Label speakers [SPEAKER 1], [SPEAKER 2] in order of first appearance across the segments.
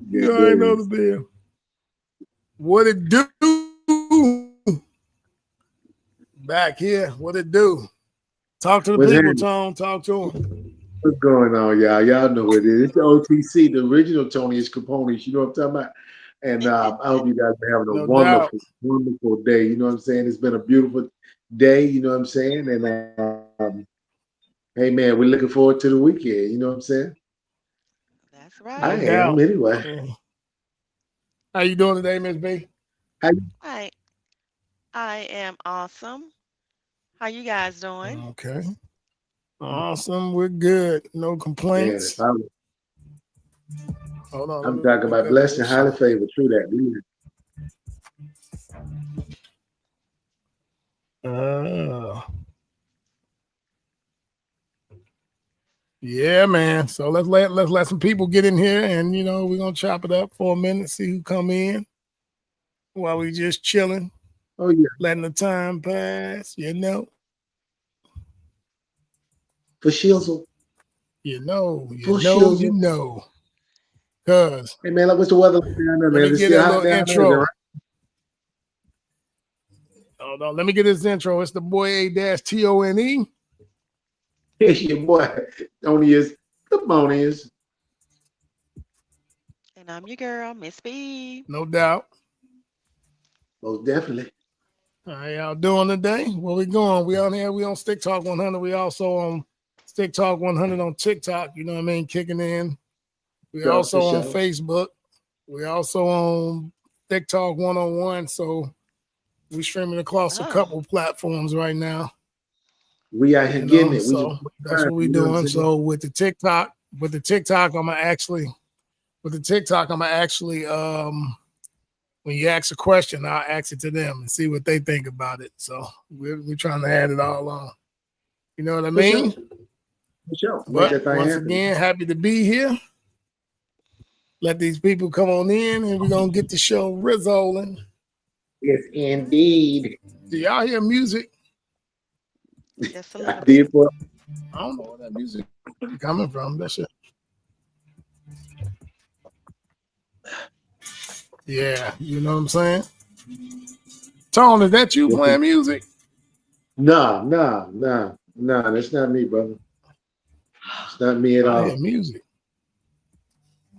[SPEAKER 1] You already know the deal. What it do? Back here. What it do? Talk to the
[SPEAKER 2] What's
[SPEAKER 1] people,
[SPEAKER 2] happening?
[SPEAKER 1] Tone. Talk to them.
[SPEAKER 2] What's going on, y'all? Y'all know what it is. It's the OTC, the original Tony is Capone's. You know what I'm talking about? And I hope you guys are having a
[SPEAKER 1] No doubt.
[SPEAKER 2] wonderful, wonderful day. You know what I'm saying? It's been a beautiful day. You know what I'm saying? And hey, man, we're looking forward to the weekend. You know what I'm saying?
[SPEAKER 3] That's
[SPEAKER 2] I
[SPEAKER 1] No
[SPEAKER 3] right.
[SPEAKER 2] am
[SPEAKER 1] doubt.
[SPEAKER 2] anyway.
[SPEAKER 1] Yeah. How you doing today, Miss B?
[SPEAKER 2] How you?
[SPEAKER 3] I I am awesome. How you guys doing?
[SPEAKER 1] Okay. Awesome. We're good. No
[SPEAKER 2] Man, if
[SPEAKER 1] complaints.
[SPEAKER 2] I was,
[SPEAKER 1] Hold on. Let
[SPEAKER 2] I'm
[SPEAKER 1] me
[SPEAKER 2] talking
[SPEAKER 1] look
[SPEAKER 2] about
[SPEAKER 1] at
[SPEAKER 2] blessed and
[SPEAKER 1] this.
[SPEAKER 2] highly favored. True that.
[SPEAKER 1] Uh, yeah, man. So let's let some people get in here, and we're gonna chop it up for a minute, see who come in while we just chilling,
[SPEAKER 2] Oh yeah,
[SPEAKER 1] letting the time pass.
[SPEAKER 2] for shizzle,
[SPEAKER 1] You know, you
[SPEAKER 2] for
[SPEAKER 1] know, you
[SPEAKER 2] shizzle.
[SPEAKER 1] know. Cause
[SPEAKER 2] Hey man, like what's the weather like down there,
[SPEAKER 1] let
[SPEAKER 2] man?
[SPEAKER 1] me
[SPEAKER 2] Is it
[SPEAKER 1] get
[SPEAKER 2] still
[SPEAKER 1] a
[SPEAKER 2] hot
[SPEAKER 1] little
[SPEAKER 2] down there? Is it
[SPEAKER 1] intro.
[SPEAKER 2] right?
[SPEAKER 1] Hold on, let me get this intro. It's the boy A-Tone.
[SPEAKER 2] It's your boy Tony is the boniest.
[SPEAKER 3] And I'm your girl, Miss B.
[SPEAKER 1] No doubt.
[SPEAKER 2] Most definitely.
[SPEAKER 1] How y'all doing today? Where we going? We on here. We on Stick Talk 100. We also on Stick Talk 100 on TikTok. You know what I mean? Kicking in. We
[SPEAKER 2] Sure, for
[SPEAKER 1] also on
[SPEAKER 2] sure.
[SPEAKER 1] Facebook. We also on Stick Talk 101. So we streaming across a
[SPEAKER 3] Oh,
[SPEAKER 1] couple platforms right now.
[SPEAKER 2] We out here getting it. We just
[SPEAKER 1] So that's
[SPEAKER 2] trying,
[SPEAKER 1] what we
[SPEAKER 2] you know what I'm
[SPEAKER 1] doing.
[SPEAKER 2] saying?
[SPEAKER 1] So with the TikTok, I'm gonna actually when you ask a question, I'll ask it to them and see what they think about it. So we're trying to add it all on. You know what I
[SPEAKER 2] For sure.
[SPEAKER 1] mean?
[SPEAKER 2] For sure. Make
[SPEAKER 1] But
[SPEAKER 2] that thing
[SPEAKER 1] once
[SPEAKER 2] happen.
[SPEAKER 1] again, happy to be here. Let these people come on in and we're gonna get the show rolling.
[SPEAKER 2] Yes, indeed.
[SPEAKER 1] Do y'all hear music?
[SPEAKER 3] just a
[SPEAKER 2] I
[SPEAKER 3] little
[SPEAKER 2] did
[SPEAKER 3] bit.
[SPEAKER 2] for
[SPEAKER 1] I don't know where that music coming from. That shit. Yeah, you know what I'm saying? Tone, is that you playing music?
[SPEAKER 2] nah, nah, nah, nah. That's not me, brother. It's not me at
[SPEAKER 1] I hear
[SPEAKER 2] all.
[SPEAKER 1] music.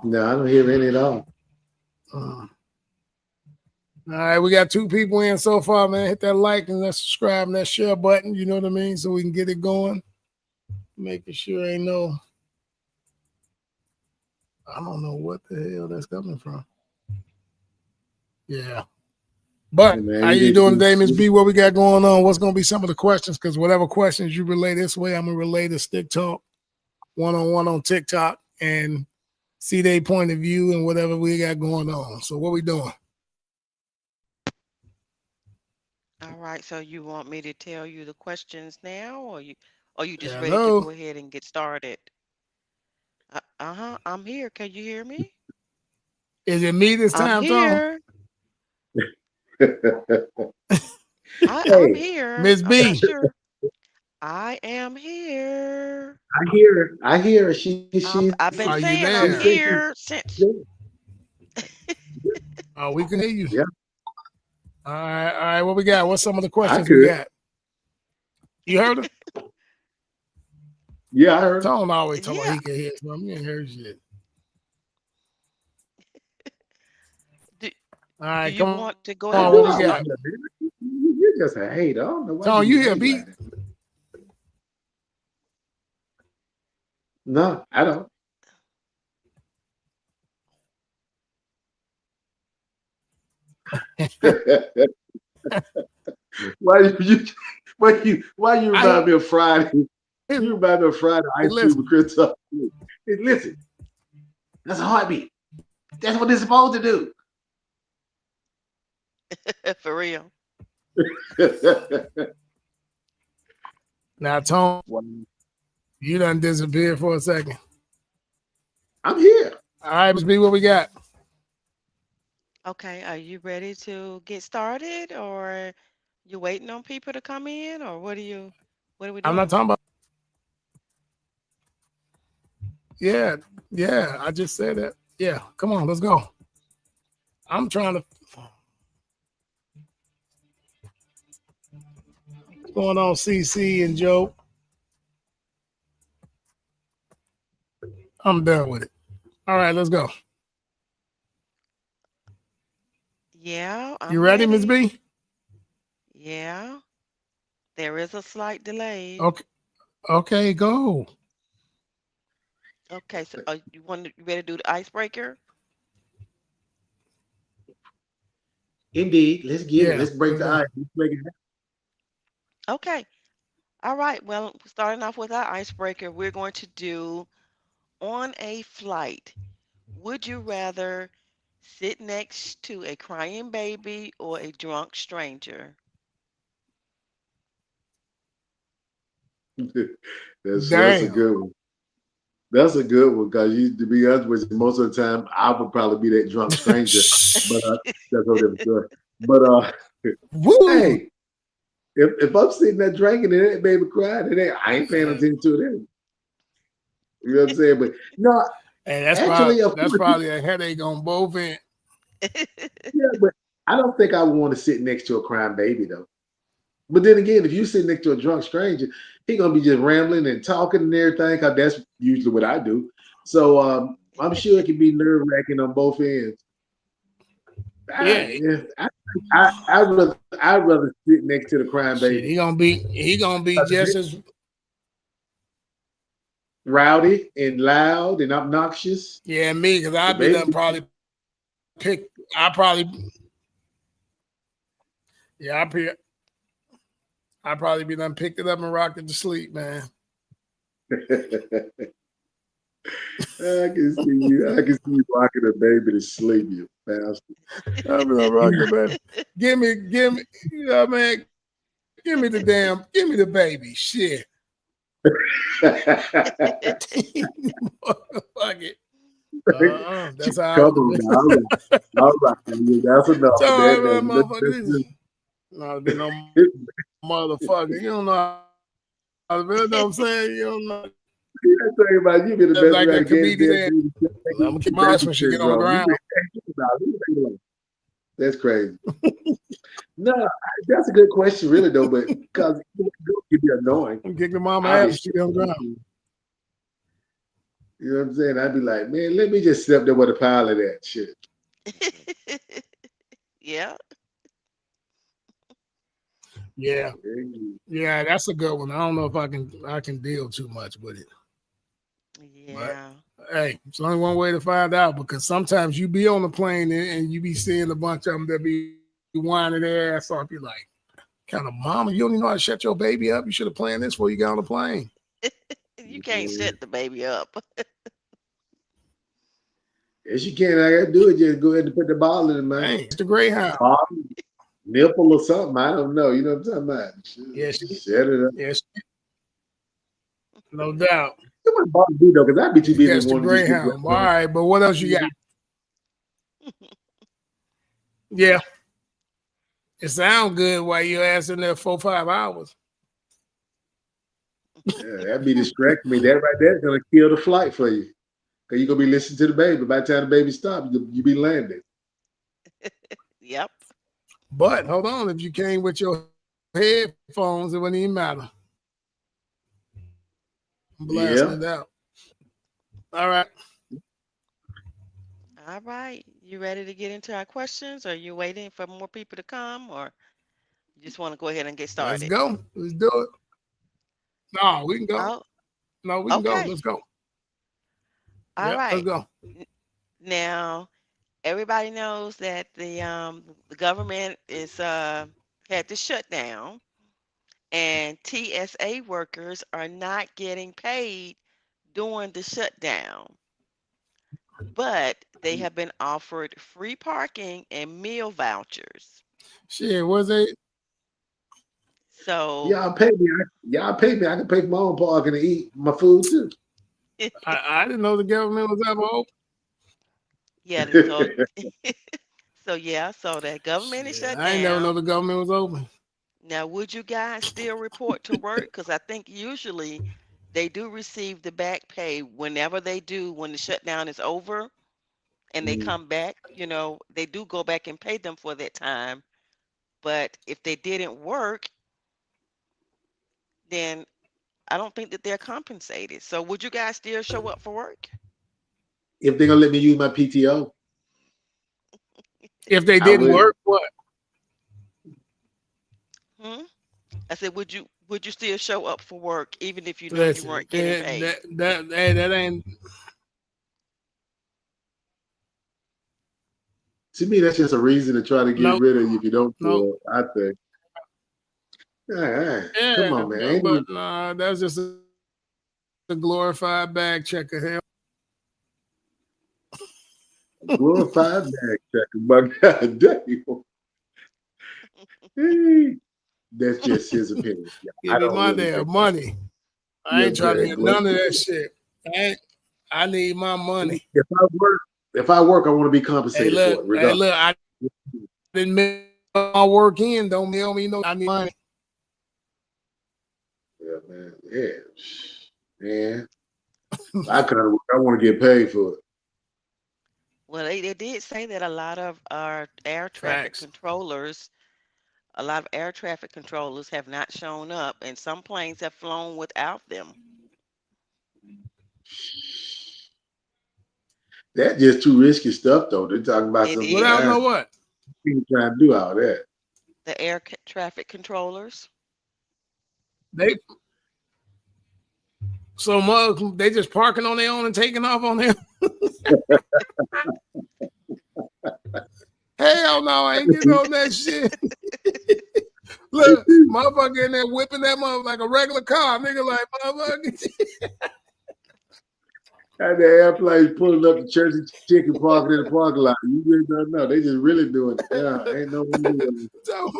[SPEAKER 2] No, I don't hear any at all.
[SPEAKER 1] All right, we got 2 people in so far, man. Hit that like and that subscribe and that share button. You know what I mean? So we can get it going. Making sure ain't no. I don't know what the hell that's coming from. Yeah.
[SPEAKER 2] Hey,
[SPEAKER 1] But
[SPEAKER 2] man,
[SPEAKER 1] how
[SPEAKER 2] you
[SPEAKER 1] you
[SPEAKER 2] need to
[SPEAKER 1] doing
[SPEAKER 2] be.
[SPEAKER 1] today, Miss B? What we got going on? What's gonna be some of the questions? Because whatever questions you relay this way, I'm gonna relay to Stick Talk 101 on TikTok and see their point of view and whatever we got going on. So what we doing?
[SPEAKER 3] All right, so you want me to tell you the questions now, or you just ready to
[SPEAKER 1] Hello?
[SPEAKER 3] go ahead and get started? Uh-huh, I'm here. Can you hear me?
[SPEAKER 1] Is it me this
[SPEAKER 3] I'm
[SPEAKER 1] time, Tom?
[SPEAKER 3] here. I'm
[SPEAKER 2] Hey,
[SPEAKER 3] here.
[SPEAKER 1] Miss
[SPEAKER 3] I'm not
[SPEAKER 1] B.
[SPEAKER 3] sure. I am here.
[SPEAKER 2] I hear her. I hear her.
[SPEAKER 3] I've been
[SPEAKER 1] Are you
[SPEAKER 3] saying I'm
[SPEAKER 2] She's
[SPEAKER 1] there?
[SPEAKER 2] thinking.
[SPEAKER 3] here since.
[SPEAKER 2] Yeah,
[SPEAKER 1] Oh, we can hear you.
[SPEAKER 2] yeah,
[SPEAKER 1] All right. What we got? What's some of the
[SPEAKER 2] I
[SPEAKER 1] questions we
[SPEAKER 2] could.
[SPEAKER 1] got? You heard her?
[SPEAKER 2] Yeah, I heard.
[SPEAKER 1] Tone always talking about
[SPEAKER 3] Yeah.
[SPEAKER 1] he can hear something. You ain't heard shit.
[SPEAKER 3] Do,
[SPEAKER 1] All
[SPEAKER 3] do
[SPEAKER 1] right,
[SPEAKER 3] you
[SPEAKER 1] come
[SPEAKER 3] want to go
[SPEAKER 2] I
[SPEAKER 1] on.
[SPEAKER 3] ahead
[SPEAKER 1] What
[SPEAKER 3] and
[SPEAKER 2] do
[SPEAKER 1] we
[SPEAKER 2] all this
[SPEAKER 1] got?
[SPEAKER 3] start?
[SPEAKER 2] stuff, man. You're just a hater. I don't know why
[SPEAKER 1] Tone,
[SPEAKER 2] you
[SPEAKER 1] you
[SPEAKER 2] be
[SPEAKER 1] hear a
[SPEAKER 2] hating
[SPEAKER 1] beat?
[SPEAKER 2] like that. No, I don't. why you? Why you
[SPEAKER 1] I
[SPEAKER 2] remind me of Friday? You remind me of Friday
[SPEAKER 1] hey,
[SPEAKER 2] Ice Cube
[SPEAKER 1] listen.
[SPEAKER 2] with Chris Tucker. Hey, listen, that's a heartbeat. That's what they're supposed to do.
[SPEAKER 3] For real.
[SPEAKER 1] Now, Tone,
[SPEAKER 2] Well,
[SPEAKER 1] you done disappeared for a second.
[SPEAKER 2] I'm here.
[SPEAKER 1] All right, Miss B, what we got?
[SPEAKER 3] Okay, are you ready to get started, or you waiting on people to come in, or what are we
[SPEAKER 1] I'm not
[SPEAKER 3] doing?
[SPEAKER 1] talking about. Yeah, yeah. I just said that. Yeah, come on, let's go. I'm trying to. What's going on, CC and Joe? I'm done with it. All right, let's go.
[SPEAKER 3] Yeah,
[SPEAKER 1] You
[SPEAKER 3] I'm
[SPEAKER 1] ready, Miss
[SPEAKER 3] ready.
[SPEAKER 1] B?
[SPEAKER 3] Yeah, there is a slight delay.
[SPEAKER 1] Okay, okay, go.
[SPEAKER 3] Okay, so you ready to do the icebreaker?
[SPEAKER 2] Indeed. Let's get it.
[SPEAKER 1] Yeah,
[SPEAKER 2] Let's break
[SPEAKER 1] let's
[SPEAKER 2] the
[SPEAKER 1] go.
[SPEAKER 2] ice. Let's break it
[SPEAKER 3] Okay. All right. Well, starting off with our icebreaker, we're going to do on a flight. Would you rather sit next to a crying baby or a drunk stranger?
[SPEAKER 2] down. That's a
[SPEAKER 1] Damn.
[SPEAKER 2] good one. That's a good one because you, to be honest with you, most of the time I would probably be that drunk stranger, but that's what I'm doing. But
[SPEAKER 1] Woo.
[SPEAKER 2] hey, if I'm sitting there drinking and that baby crying, I ain't paying
[SPEAKER 1] Man,
[SPEAKER 2] attention to it. You know what I'm saying? But no,
[SPEAKER 1] hey,
[SPEAKER 2] actually, of
[SPEAKER 1] that's
[SPEAKER 2] course,
[SPEAKER 1] probably a headache on both ends.
[SPEAKER 2] yeah. But I don't think I would want to sit next to a crying baby though. But then again, if you sit next to a drunk stranger, he gonna be just rambling and talking and everything. Cause that's usually what I do. So I'm sure it can be nerve wracking on both ends.
[SPEAKER 1] Yeah,
[SPEAKER 2] Yeah, I'd rather sit next to the crying baby.
[SPEAKER 1] shit. He gonna be
[SPEAKER 2] 'Cause if
[SPEAKER 1] just
[SPEAKER 2] it's
[SPEAKER 1] as
[SPEAKER 2] rowdy and loud and obnoxious.
[SPEAKER 1] yeah me because
[SPEAKER 2] The
[SPEAKER 1] I'd be
[SPEAKER 2] baby,
[SPEAKER 1] done probably pick. I probably yeah I probably be done picked it up and rocked it to sleep, man.
[SPEAKER 2] I can see you rocking a baby to sleep, you bastard.
[SPEAKER 1] I'll be done rocked it, man. Give me, you know, man. Give me the baby. Shit. Fuck it. That's how I
[SPEAKER 2] Come
[SPEAKER 1] would
[SPEAKER 2] on
[SPEAKER 1] have
[SPEAKER 2] now.
[SPEAKER 1] been.
[SPEAKER 2] All right. That's enough
[SPEAKER 1] So
[SPEAKER 2] of
[SPEAKER 1] I
[SPEAKER 2] that.
[SPEAKER 1] that motherfucker. No, be no motherfucker. You don't know how to, you know what I'm saying? You don't know.
[SPEAKER 2] I tell you about you been the
[SPEAKER 1] That's
[SPEAKER 2] best
[SPEAKER 1] like
[SPEAKER 2] way
[SPEAKER 1] a
[SPEAKER 2] to get
[SPEAKER 1] comedian
[SPEAKER 2] that
[SPEAKER 1] saying, I'm
[SPEAKER 2] baby,
[SPEAKER 1] gonna keep my ass
[SPEAKER 2] baby
[SPEAKER 1] when she get on the
[SPEAKER 2] syndrome. You
[SPEAKER 1] ground.
[SPEAKER 2] been that's crazy. No, that's a good question, really though. But because it can be annoying,
[SPEAKER 1] I'm kicking the mama ass when she
[SPEAKER 2] obviously.
[SPEAKER 1] get on the ground.
[SPEAKER 2] You know what I'm saying? I'd be like, man, let me just sit up there with a pile of that shit.
[SPEAKER 3] Yeah,
[SPEAKER 1] Yeah. Yeah, that's a good one. I don't know if I can deal too much with it. But
[SPEAKER 3] yeah.
[SPEAKER 1] hey, it's only one way to find out because sometimes you be on the plane and you be seeing a bunch of them that be whining their ass off. You like, kind of mama, you don't even know how to shut your baby up. You should have planned this before you got on the plane.
[SPEAKER 3] You can't set the baby up.
[SPEAKER 2] Yes, you can. I gotta do it. Just go ahead and put the ball in the man.
[SPEAKER 1] Dang, it's the Greyhound.
[SPEAKER 2] Ball, nipple or something. I don't know. You know what I'm talking about?
[SPEAKER 1] Yeah,
[SPEAKER 2] Set it up.
[SPEAKER 1] yes, no doubt.
[SPEAKER 2] It wouldn't bother me though, because I'd be too busy
[SPEAKER 1] Yes, the
[SPEAKER 2] wanting to just get
[SPEAKER 1] Greyhound. All right, but what else you got? Yeah, it sounds good while your ass in there 4 5 hours.
[SPEAKER 2] Yeah, that'd be distracting me. That right there is gonna kill the flight for you. Cause you're gonna be listening to the baby. By the time the baby stops, you be landing.
[SPEAKER 3] Yep.
[SPEAKER 1] But hold on, if you came with your headphones, it wouldn't even matter. I'm blasting
[SPEAKER 2] Yeah.
[SPEAKER 1] it out. All right,
[SPEAKER 3] All right. You ready to get into our questions? Or you waiting for more people to come? Or you just want to go ahead and get
[SPEAKER 1] let's
[SPEAKER 3] started?
[SPEAKER 1] go. Let's do it. No, we can go.
[SPEAKER 3] Oh,
[SPEAKER 1] No, we can go.
[SPEAKER 3] okay.
[SPEAKER 1] Let's go.
[SPEAKER 3] All
[SPEAKER 1] Yep, let's
[SPEAKER 3] right.
[SPEAKER 1] go.
[SPEAKER 3] Now, everybody knows that the government is had to shut down, and TSA workers are not getting paid during the shutdown, but they have been offered free parking and meal vouchers.
[SPEAKER 1] Shit, was it?
[SPEAKER 3] So,
[SPEAKER 2] Y'all pay me. Y'all pay me. I can pay for my own parking and eat my food too.
[SPEAKER 1] I didn't know the government was ever open.
[SPEAKER 3] yeah, so so yeah, so the government is
[SPEAKER 1] Shit,
[SPEAKER 3] shut
[SPEAKER 1] I ain't never know
[SPEAKER 3] down.
[SPEAKER 1] the government was open.
[SPEAKER 3] Now, would you guys still report to work? Because I think usually they do receive the back pay whenever they do, when the shutdown is over and they
[SPEAKER 2] Mm.
[SPEAKER 3] come back, they do go back and pay them for that time. But if they didn't work, then I don't think that they're compensated. So would you guys still show up for work?
[SPEAKER 2] If they're gonna let me use my PTO,
[SPEAKER 1] If they
[SPEAKER 2] I
[SPEAKER 1] didn't
[SPEAKER 2] will.
[SPEAKER 1] work, what?
[SPEAKER 3] Hmm? I said, would you still show up for work even if you know you
[SPEAKER 1] Listen,
[SPEAKER 3] weren't getting paid?
[SPEAKER 1] hey, that ain't.
[SPEAKER 2] To me, that's just a reason to try to get
[SPEAKER 1] Nope,
[SPEAKER 2] rid of you if you don't
[SPEAKER 1] nope.
[SPEAKER 2] do it. I think. Hey, come
[SPEAKER 1] Yeah,
[SPEAKER 2] on, man.
[SPEAKER 1] but nah, that's just a glorified bag checker. Hell,
[SPEAKER 2] Glorified bag checker, but God damn. Hey, that's just his opinion. Yeah, I
[SPEAKER 1] give me
[SPEAKER 2] don't
[SPEAKER 1] my
[SPEAKER 2] really
[SPEAKER 1] damn
[SPEAKER 2] think that.
[SPEAKER 1] money. I
[SPEAKER 2] You know
[SPEAKER 1] ain't
[SPEAKER 2] what I'm
[SPEAKER 1] trying to
[SPEAKER 2] saying?
[SPEAKER 1] hear none of that shit. I need my money.
[SPEAKER 2] If I work, I want to be
[SPEAKER 1] Hey,
[SPEAKER 2] compensated
[SPEAKER 1] look,
[SPEAKER 2] for it, regardless.
[SPEAKER 1] I didn't make my work in. Don't tell me no. I need money.
[SPEAKER 2] Yeah, man. Yeah, man. I want to get paid for it.
[SPEAKER 3] Well, they did say that a lot of our
[SPEAKER 1] Facts.
[SPEAKER 3] a lot of air traffic controllers have not shown up, and some planes have flown without them.
[SPEAKER 2] That's just too risky stuff, though. They're talking about
[SPEAKER 3] It
[SPEAKER 2] some
[SPEAKER 1] Without no
[SPEAKER 3] is
[SPEAKER 1] what?
[SPEAKER 2] people trying to do all that.
[SPEAKER 3] the traffic controllers.
[SPEAKER 1] They they just parking on their own and taking off on their. Hell no, I ain't getting on that shit. Look, motherfucker in there whipping that mother like a regular car. Nigga like motherfucker.
[SPEAKER 2] And the airplanes pulling up the church and chicken parking in the parking lot. You really don't know. They just really doing it. Yeah, ain't no way.
[SPEAKER 1] So,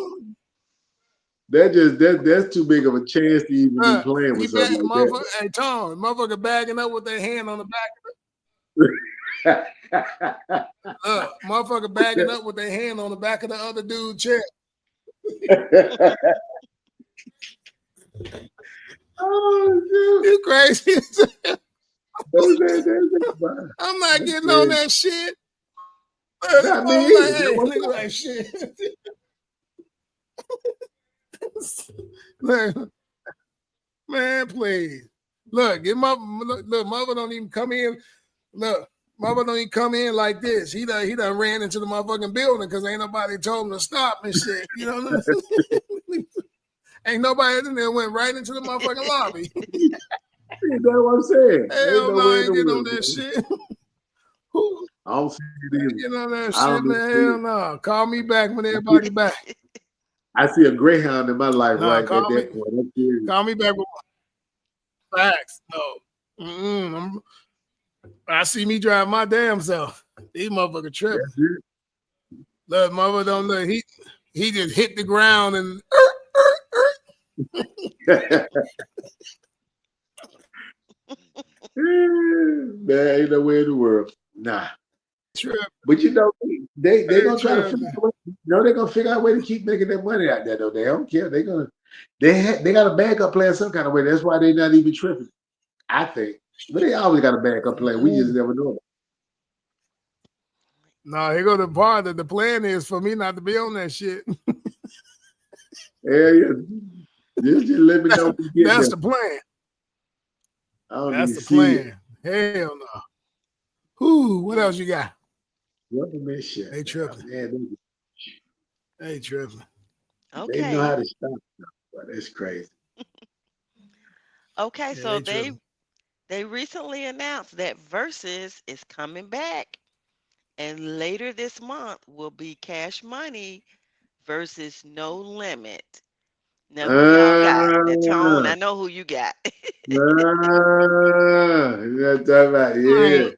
[SPEAKER 2] That's too big of a chance to even be playing
[SPEAKER 1] he
[SPEAKER 2] with something like
[SPEAKER 1] motherfucker. Hey Tom, motherfucker bagging up with their hand on the back.
[SPEAKER 2] that.
[SPEAKER 1] Motherfucker bagging up with their hand on the back of the other dude's chair.
[SPEAKER 2] Oh,
[SPEAKER 1] You crazy?
[SPEAKER 2] shoot.
[SPEAKER 1] I'm not getting on that shit.
[SPEAKER 2] Not me
[SPEAKER 1] I'm like,
[SPEAKER 2] either.
[SPEAKER 1] hey, nigga, like shit. Man, please. Look, mother don't even come in. Look, mother don't even come in like this. He done ran into the motherfucking building because ain't nobody told him to stop and shit. You know what I'm saying? Ain't nobody in there, went right into the motherfucking lobby.
[SPEAKER 2] That's what I'm saying. Ain't
[SPEAKER 1] Hell
[SPEAKER 2] no
[SPEAKER 1] no,
[SPEAKER 2] way
[SPEAKER 1] I
[SPEAKER 2] in
[SPEAKER 1] ain't
[SPEAKER 2] the
[SPEAKER 1] getting on
[SPEAKER 2] world,
[SPEAKER 1] that
[SPEAKER 2] man.
[SPEAKER 1] shit.
[SPEAKER 2] I don't see it either.
[SPEAKER 1] Get on that
[SPEAKER 2] I
[SPEAKER 1] shit,
[SPEAKER 2] don't
[SPEAKER 1] man.
[SPEAKER 2] see
[SPEAKER 1] Hell
[SPEAKER 2] it.
[SPEAKER 1] no. Call me back when everybody back.
[SPEAKER 2] I see a greyhound in my life
[SPEAKER 1] Nah,
[SPEAKER 2] right at that point. I'm serious.
[SPEAKER 1] call me back with facts. No. I see me drive my damn self. These motherfuckers tripping.
[SPEAKER 2] That's it.
[SPEAKER 1] Look, mother don't look. He just hit the ground and
[SPEAKER 2] There ain't no way in the world. Nah.
[SPEAKER 1] trip.
[SPEAKER 2] But you know, they gonna try to figure
[SPEAKER 1] Tripping.
[SPEAKER 2] out they're gonna figure out a way to keep making their money out there though. They don't care. They got a backup plan some kind of way. That's why they're not even tripping. I think. But they always got a backup plan. We just never know it.
[SPEAKER 1] No, here go the part that the plan is for me not to be on that shit.
[SPEAKER 2] Yeah. Just let me know when you get
[SPEAKER 1] That's
[SPEAKER 2] there.
[SPEAKER 1] the plan.
[SPEAKER 2] I don't
[SPEAKER 1] That's
[SPEAKER 2] even
[SPEAKER 1] the
[SPEAKER 2] see it.
[SPEAKER 1] plan. Hell no. Who? What else you got?
[SPEAKER 2] Government shit.
[SPEAKER 1] They tripping.
[SPEAKER 2] Man,
[SPEAKER 1] They tripping.
[SPEAKER 2] they know how
[SPEAKER 3] Okay.
[SPEAKER 2] to stop stuff, but it's crazy.
[SPEAKER 3] Okay,
[SPEAKER 1] Yeah,
[SPEAKER 3] so
[SPEAKER 1] they
[SPEAKER 3] they
[SPEAKER 1] tripping.
[SPEAKER 3] they recently announced that Versus is coming back, and later this month will be Cash Money versus No Limit. Now, who y'all got? Now, Tone,
[SPEAKER 2] Ah,
[SPEAKER 3] I know who you got.
[SPEAKER 2] that's right. Yeah.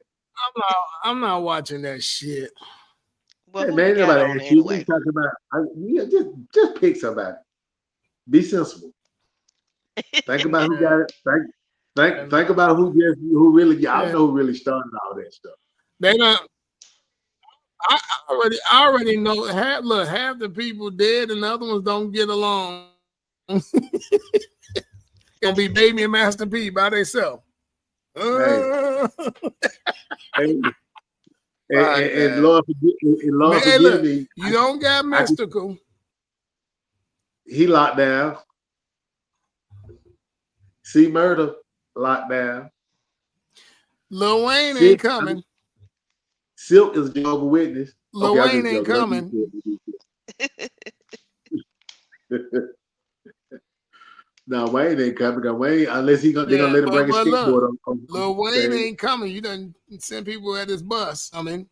[SPEAKER 1] I'm not watching that shit.
[SPEAKER 3] Well,
[SPEAKER 2] Hey
[SPEAKER 3] who you
[SPEAKER 2] man,
[SPEAKER 3] got
[SPEAKER 2] nobody
[SPEAKER 3] on
[SPEAKER 2] asked you. We
[SPEAKER 3] anyway?
[SPEAKER 2] talking about. Yeah, just pick somebody. Be sensible. Think about who
[SPEAKER 1] Yeah,
[SPEAKER 2] got it. Think
[SPEAKER 1] no.
[SPEAKER 2] about who really. Y'all
[SPEAKER 1] Yeah.
[SPEAKER 2] know who really started all that stuff.
[SPEAKER 1] They don't. I already know. Half the people dead, and the other ones don't get along. Gonna be Baby and Master P by themselves.
[SPEAKER 2] Hey. And
[SPEAKER 1] Hey,
[SPEAKER 2] Lord forgive
[SPEAKER 1] look,
[SPEAKER 2] me.
[SPEAKER 1] you don't got mystical.
[SPEAKER 2] He locked down. C Murder locked down.
[SPEAKER 1] Lil Wayne ain't coming.
[SPEAKER 2] Silk is Jehovah's Witness.
[SPEAKER 1] Lil
[SPEAKER 2] Okay,
[SPEAKER 1] Wayne ain't coming.
[SPEAKER 2] No, Wayne ain't coming. Because Wayne, unless they're gonna let him bring his skateboard on
[SPEAKER 1] Lil Wayne ain't coming. You done send people at his bus. I mean,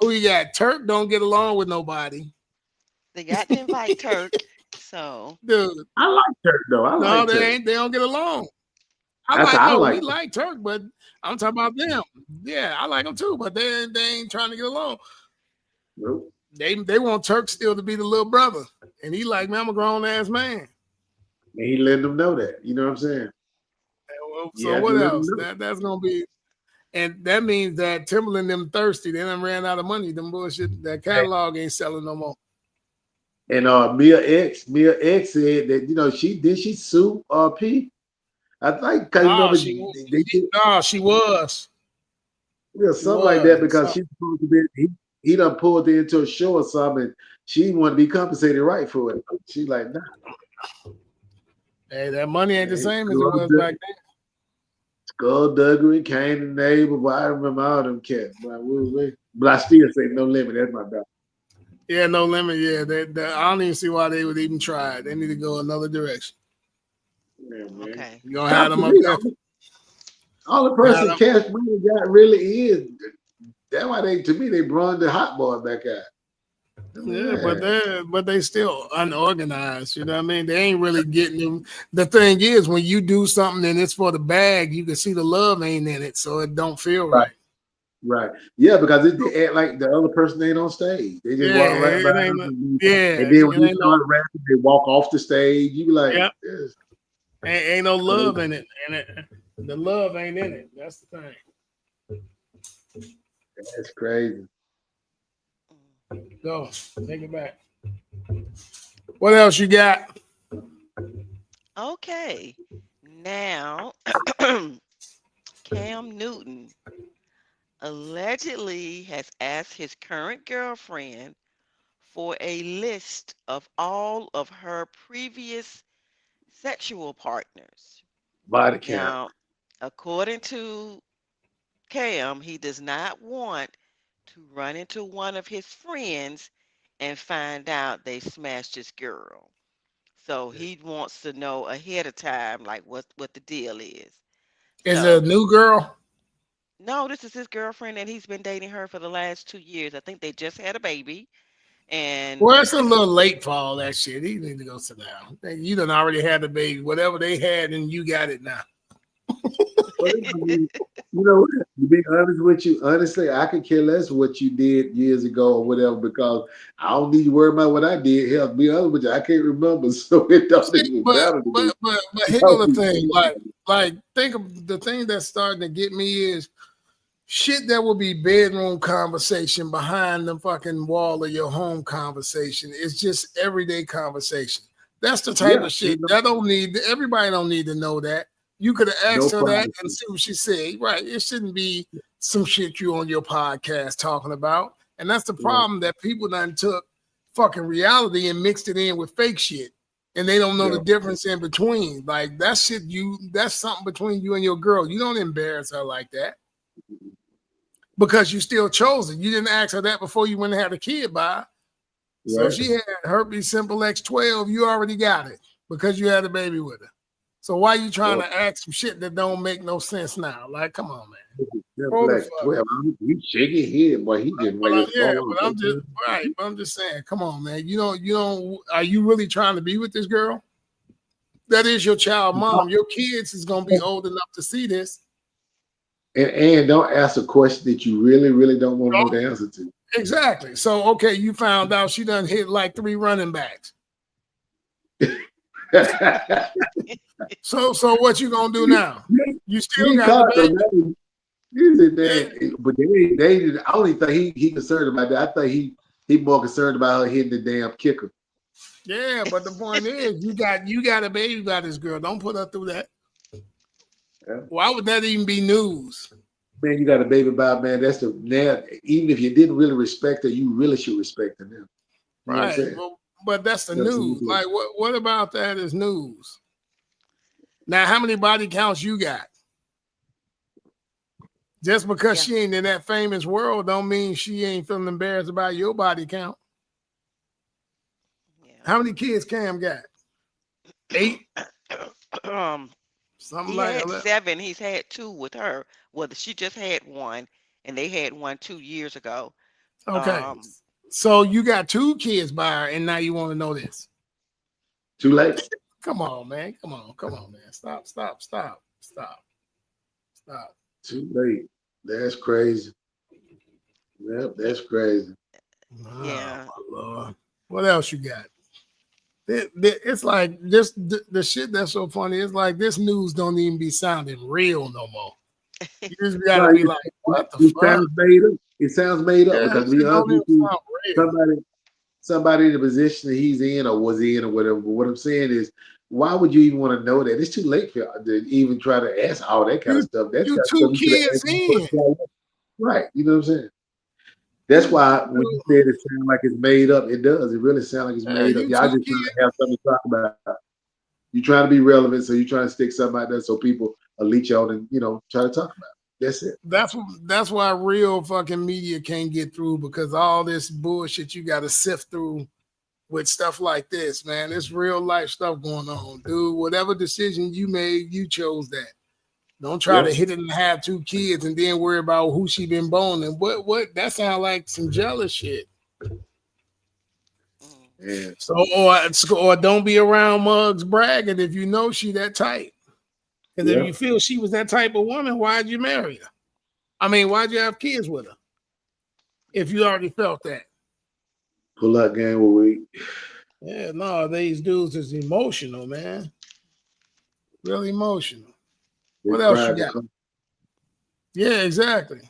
[SPEAKER 1] who you got? Turk don't get along with nobody.
[SPEAKER 3] They got to invite Turk. So,
[SPEAKER 1] dude,
[SPEAKER 2] I like Turk though.
[SPEAKER 1] They don't get along. We like Turk, but I'm talking about them. Yeah, I like them too, but they ain't trying to get along.
[SPEAKER 2] Nope.
[SPEAKER 1] They want Turk still to be the little brother, and he like, man, I'm a grown ass man.
[SPEAKER 2] And he letting them know that. You know what I'm saying?
[SPEAKER 1] So what else? That's gonna be, and that means that Timberland them thirsty. They done ran out of money. Them bullshit. That catalog ain't selling no more.
[SPEAKER 2] And Mia X said that she sue P. I think because
[SPEAKER 1] she was.
[SPEAKER 2] Yeah, something like that because she's supposed to be. He done pulled her into a show or something. And she want to be compensated right for it. She's like, nah.
[SPEAKER 1] Hey, that money ain't the same as it was back then.
[SPEAKER 2] Skullduggery, Cain and Abel, but I remember all them cats. But I still say No Limit. That's my dog.
[SPEAKER 1] Yeah, No Limit. Yeah, I don't even see why they would even try it. They need to go another direction.
[SPEAKER 2] Yeah, man.
[SPEAKER 1] Okay, you gonna have them up there.
[SPEAKER 2] All the person Cash Money got really is. That's why they brought the hot boy back out.
[SPEAKER 1] Yeah, but they still unorganized. You know what I mean? They ain't really getting them. The thing is, when you do something and it's for the bag, you can see the love ain't in it, so it don't feel right.
[SPEAKER 2] Right. Yeah, because they act like the other person ain't on stage. They just walk around by them. And then when they start rapping, they walk off the stage. You be like, yes.
[SPEAKER 1] Ain't no love in it. And the love ain't in it. That's the thing.
[SPEAKER 2] That's crazy.
[SPEAKER 1] Go. Take it back. What else you got?
[SPEAKER 3] Okay. Now, Cam Newton allegedly has asked his current girlfriend for a list of all of her previous sexual partners.
[SPEAKER 2] Body count.
[SPEAKER 3] Now, according to Cam, he does not want to run into one of his friends and find out they smashed his girl. So he wants to know ahead of time, like what the deal is.
[SPEAKER 1] Is it a new girl?
[SPEAKER 3] No, this is his girlfriend, and he's been dating her for the last 2 years. I think they just had a baby. And
[SPEAKER 1] well, it's a little late for all that shit. He need to go sit down. You done already had the baby. Whatever they had, and you got it now.
[SPEAKER 2] To be honest with you, honestly, I could care less what you did years ago or whatever because I don't need to worry about what I did. Hell, to be honest with you, I can't remember, so it doesn't even matter to me.
[SPEAKER 1] But here go the thing. Like, think of the thing that's starting to get me is shit that will be bedroom conversation behind the fucking wall of your home conversation. It's just everyday conversation. That's the type of shit that everybody don't need to know that. You could have asked her that and see what she said. Right. It shouldn't be some shit you on your podcast talking about. And that's the problem that people done took fucking reality and mixed it in with fake shit. And they don't know the difference in between. Like that shit, that's something between you and your girl. You don't embarrass her like that. Because you still chose it. You didn't ask her that before you went and had a kid by. So she had herpes simple X12. You already got it because you had a baby with her. So why are you trying to ask some shit that don't make no sense now? Like, come on, man.
[SPEAKER 2] He shake his head, boy. He didn't wait.
[SPEAKER 1] But I'm just saying, come on, man. You don't. Are you really trying to be with this girl? That is your child, mom. Your kids is gonna be old enough to see this.
[SPEAKER 2] And don't ask a question that you really, really don't want to know the answer to.
[SPEAKER 1] Exactly. So, okay, you found out she done hit like 3 running backs. So what you gonna do now? You still got the
[SPEAKER 2] baby. But they I only think he concerned about that. I think he more concerned about her hitting the damn kicker.
[SPEAKER 1] Yeah, but the point is you got a baby by this girl. Don't put her through that.
[SPEAKER 2] Yeah.
[SPEAKER 1] Why would that even be news?
[SPEAKER 2] Man, you got a baby by man. That's the now. Even if you didn't really respect her, you really should respect her now. You know what I'm
[SPEAKER 1] Right.
[SPEAKER 2] saying?
[SPEAKER 1] But that's the
[SPEAKER 2] That's
[SPEAKER 1] news. Like, what about that is news? Now, how many body counts you got? Just because
[SPEAKER 3] Yeah.
[SPEAKER 1] she ain't in that famous world don't mean she ain't feeling embarrassed about your body count. How many kids Cam got? 8?
[SPEAKER 3] um,
[SPEAKER 1] Something
[SPEAKER 3] he
[SPEAKER 1] like
[SPEAKER 3] had
[SPEAKER 1] that.
[SPEAKER 3] 7. He's had 2 with her. Well, she just had one, and they had one 2 years ago.
[SPEAKER 1] Okay.
[SPEAKER 3] Um,
[SPEAKER 1] So you got 2 kids by her, and now you want to know this.
[SPEAKER 2] too late.
[SPEAKER 1] Come on, man. Come on, man. Stop.
[SPEAKER 2] Too late. That's crazy. Yep, that's crazy.
[SPEAKER 1] Oh,
[SPEAKER 3] yeah.
[SPEAKER 1] my Lord. What else you got? It's like this the shit that's so funny. It's like this news don't even be sounding real no more. You just gotta
[SPEAKER 2] No,
[SPEAKER 1] be like, what the
[SPEAKER 2] it
[SPEAKER 1] fuck?
[SPEAKER 2] sounds made up. It sounds made up
[SPEAKER 1] Yeah,
[SPEAKER 2] because
[SPEAKER 1] this
[SPEAKER 2] to be
[SPEAKER 1] shit
[SPEAKER 2] honest
[SPEAKER 1] don't even
[SPEAKER 2] with you,
[SPEAKER 1] sound real.
[SPEAKER 2] somebody in the position that he's in or was in or whatever. But what I'm saying is, why would you even want to know that? It's too late for y'all to even try to ask all that kind of
[SPEAKER 1] You
[SPEAKER 2] stuff. That's
[SPEAKER 1] you
[SPEAKER 2] kind of
[SPEAKER 1] two
[SPEAKER 2] stuff you should have
[SPEAKER 1] kids
[SPEAKER 2] asked me
[SPEAKER 1] in.
[SPEAKER 2] first. Right. You know what I'm saying? That's
[SPEAKER 1] You
[SPEAKER 2] why when you said it sounds like it's made up, it does. It really sounds like it's
[SPEAKER 1] yeah,
[SPEAKER 2] made up.
[SPEAKER 1] you
[SPEAKER 2] Y'all
[SPEAKER 1] two
[SPEAKER 2] just trying
[SPEAKER 1] kids.
[SPEAKER 2] to have something to talk about. You're trying to be relevant, so you're trying to stick something out there so people will leech on and try to talk about it. That's it.
[SPEAKER 1] That's why real fucking media can't get through because all this bullshit you got to sift through with stuff like this, man. It's real life stuff going on, dude. Whatever decision you made, you chose that. Don't try to
[SPEAKER 2] Yep.
[SPEAKER 1] hit it and have 2 kids and then worry about who she been boning. What that sound like some jealous shit.
[SPEAKER 3] Mm.
[SPEAKER 2] Yeah.
[SPEAKER 1] Or don't be around mugs bragging if you know she that tight. Because if you
[SPEAKER 2] Yep.
[SPEAKER 1] feel she was that type of woman, why'd you marry her? I mean, why'd you have kids with her? If you already felt that.
[SPEAKER 2] Pull up game with we.
[SPEAKER 1] Yeah, no, these dudes is emotional, man. Really emotional.
[SPEAKER 2] They
[SPEAKER 1] What else you
[SPEAKER 2] pride to
[SPEAKER 1] got?
[SPEAKER 2] come.
[SPEAKER 1] Yeah, exactly.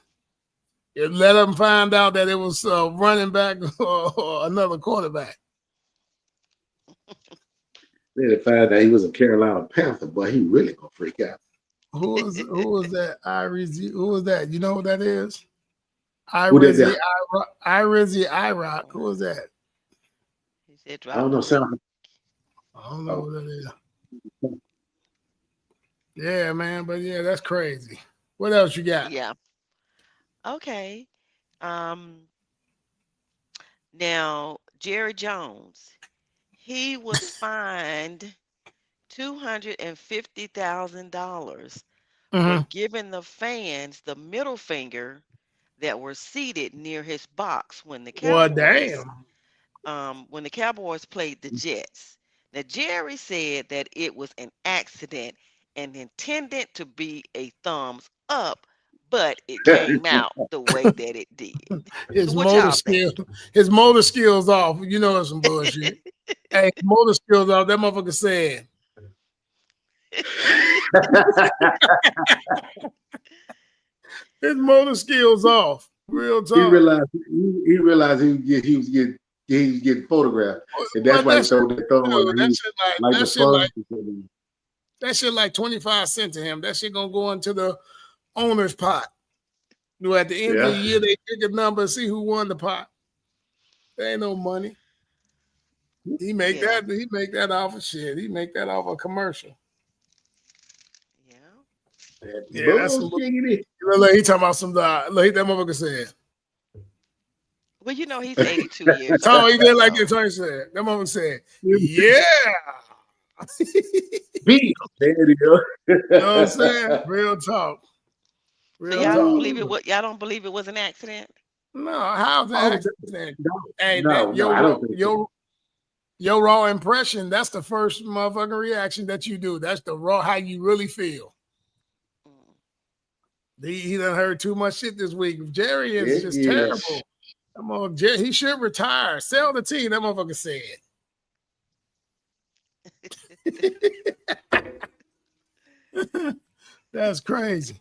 [SPEAKER 1] It let them find out that it was running back or another quarterback.
[SPEAKER 2] They had to find out he was a Carolina Panther, but he really gonna freak out.
[SPEAKER 1] Who was that? Iris, who was that? You know who that is?
[SPEAKER 2] Who that
[SPEAKER 1] Irizzy
[SPEAKER 2] there?
[SPEAKER 1] Irizzy Irock. Who was that?
[SPEAKER 3] He said,
[SPEAKER 2] I
[SPEAKER 3] "Drop
[SPEAKER 2] don't
[SPEAKER 3] the
[SPEAKER 2] know.
[SPEAKER 3] link."
[SPEAKER 2] Sound
[SPEAKER 1] I don't know
[SPEAKER 2] oh,
[SPEAKER 1] who that is. Yeah, man, but yeah, that's crazy. What else you got?
[SPEAKER 3] Yeah. Okay. Um. Now, Jerry Jones, he was fined $250,000 for
[SPEAKER 1] Mm-hmm.
[SPEAKER 3] giving the fans the middle finger that were seated near his box
[SPEAKER 1] Well, damn.
[SPEAKER 3] when the Cowboys played the Jets. Now, Jerry said that it was an accident and intended to be a thumbs up, but it came out the way that it did. So,
[SPEAKER 1] His
[SPEAKER 3] what
[SPEAKER 1] motor
[SPEAKER 3] y'all think?
[SPEAKER 1] skill, his motor skills off. You know that's some bullshit. Hey, motor skills off. That motherfucker said his motor skills off. Real
[SPEAKER 2] he
[SPEAKER 1] talk.
[SPEAKER 2] realized he was getting photographed, and that's
[SPEAKER 1] But
[SPEAKER 2] why he
[SPEAKER 1] that shit,
[SPEAKER 2] throw that thumb
[SPEAKER 1] dude,
[SPEAKER 2] like he like the fun.
[SPEAKER 1] that shit like 25 cents to him. That shit gonna go into the owner's pot. At the end of the
[SPEAKER 2] Yeah,
[SPEAKER 1] year, they pick a number and see who won the pot. There ain't no money. He make
[SPEAKER 3] Yeah,
[SPEAKER 1] that. He make that off of shit. He make that off a commercial.
[SPEAKER 3] yeah.
[SPEAKER 2] that
[SPEAKER 1] Yeah, that's some.
[SPEAKER 2] bullshit.
[SPEAKER 1] Look, he talking about some. Look, that motherfucker said.
[SPEAKER 3] Well, he's 82 years
[SPEAKER 1] Tom, he
[SPEAKER 3] old,
[SPEAKER 1] did like this.
[SPEAKER 3] so
[SPEAKER 1] Tony said. That motherfucker said, "Yeah."
[SPEAKER 2] Beat. There it
[SPEAKER 1] You know what I'm
[SPEAKER 2] is.
[SPEAKER 1] saying? Real talk.
[SPEAKER 3] so
[SPEAKER 1] Real
[SPEAKER 3] y'all don't
[SPEAKER 1] talk.
[SPEAKER 3] believe it? What y'all don't believe it was an accident?
[SPEAKER 1] No, how's
[SPEAKER 2] Oh,
[SPEAKER 1] that accident?
[SPEAKER 2] no,
[SPEAKER 1] Hey, that
[SPEAKER 2] no, I don't think so.
[SPEAKER 1] your raw impression. That's the first motherfucking reaction that you do. That's the raw how you really feel.
[SPEAKER 3] Mm.
[SPEAKER 1] He done heard too much shit this week. Jerry is
[SPEAKER 2] It
[SPEAKER 1] just
[SPEAKER 2] is.
[SPEAKER 1] terrible. Come on, he should retire. Sell the team. That motherfucker said. That's crazy.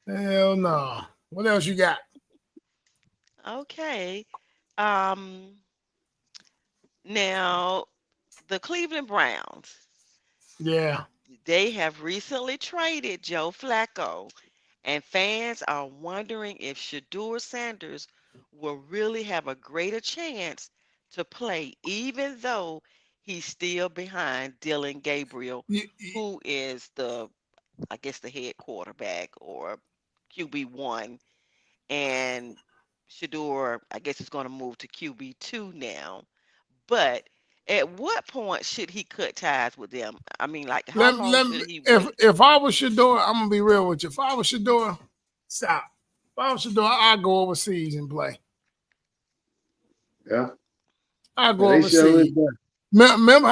[SPEAKER 1] Hell no. What else you got?
[SPEAKER 3] Okay. Um. Now, the Cleveland Browns,
[SPEAKER 1] Yeah.
[SPEAKER 3] they have recently traded Joe Flacco, and fans are wondering if Shadur Sanders will really have a greater chance to play, even though he's still behind Dylan Gabriel, who is I guess, the head quarterback or QB1. And Shador, I guess, is going to move to QB2 now. But at what point should he cut ties with them? I mean, like, how long should he wait?
[SPEAKER 1] If I was Shedeur, I'm gonna be real with you. If I was Shedeur, stop. If I was Shedeur, I'd go overseas and play.
[SPEAKER 2] Yeah.
[SPEAKER 1] I'd go overseas. Remember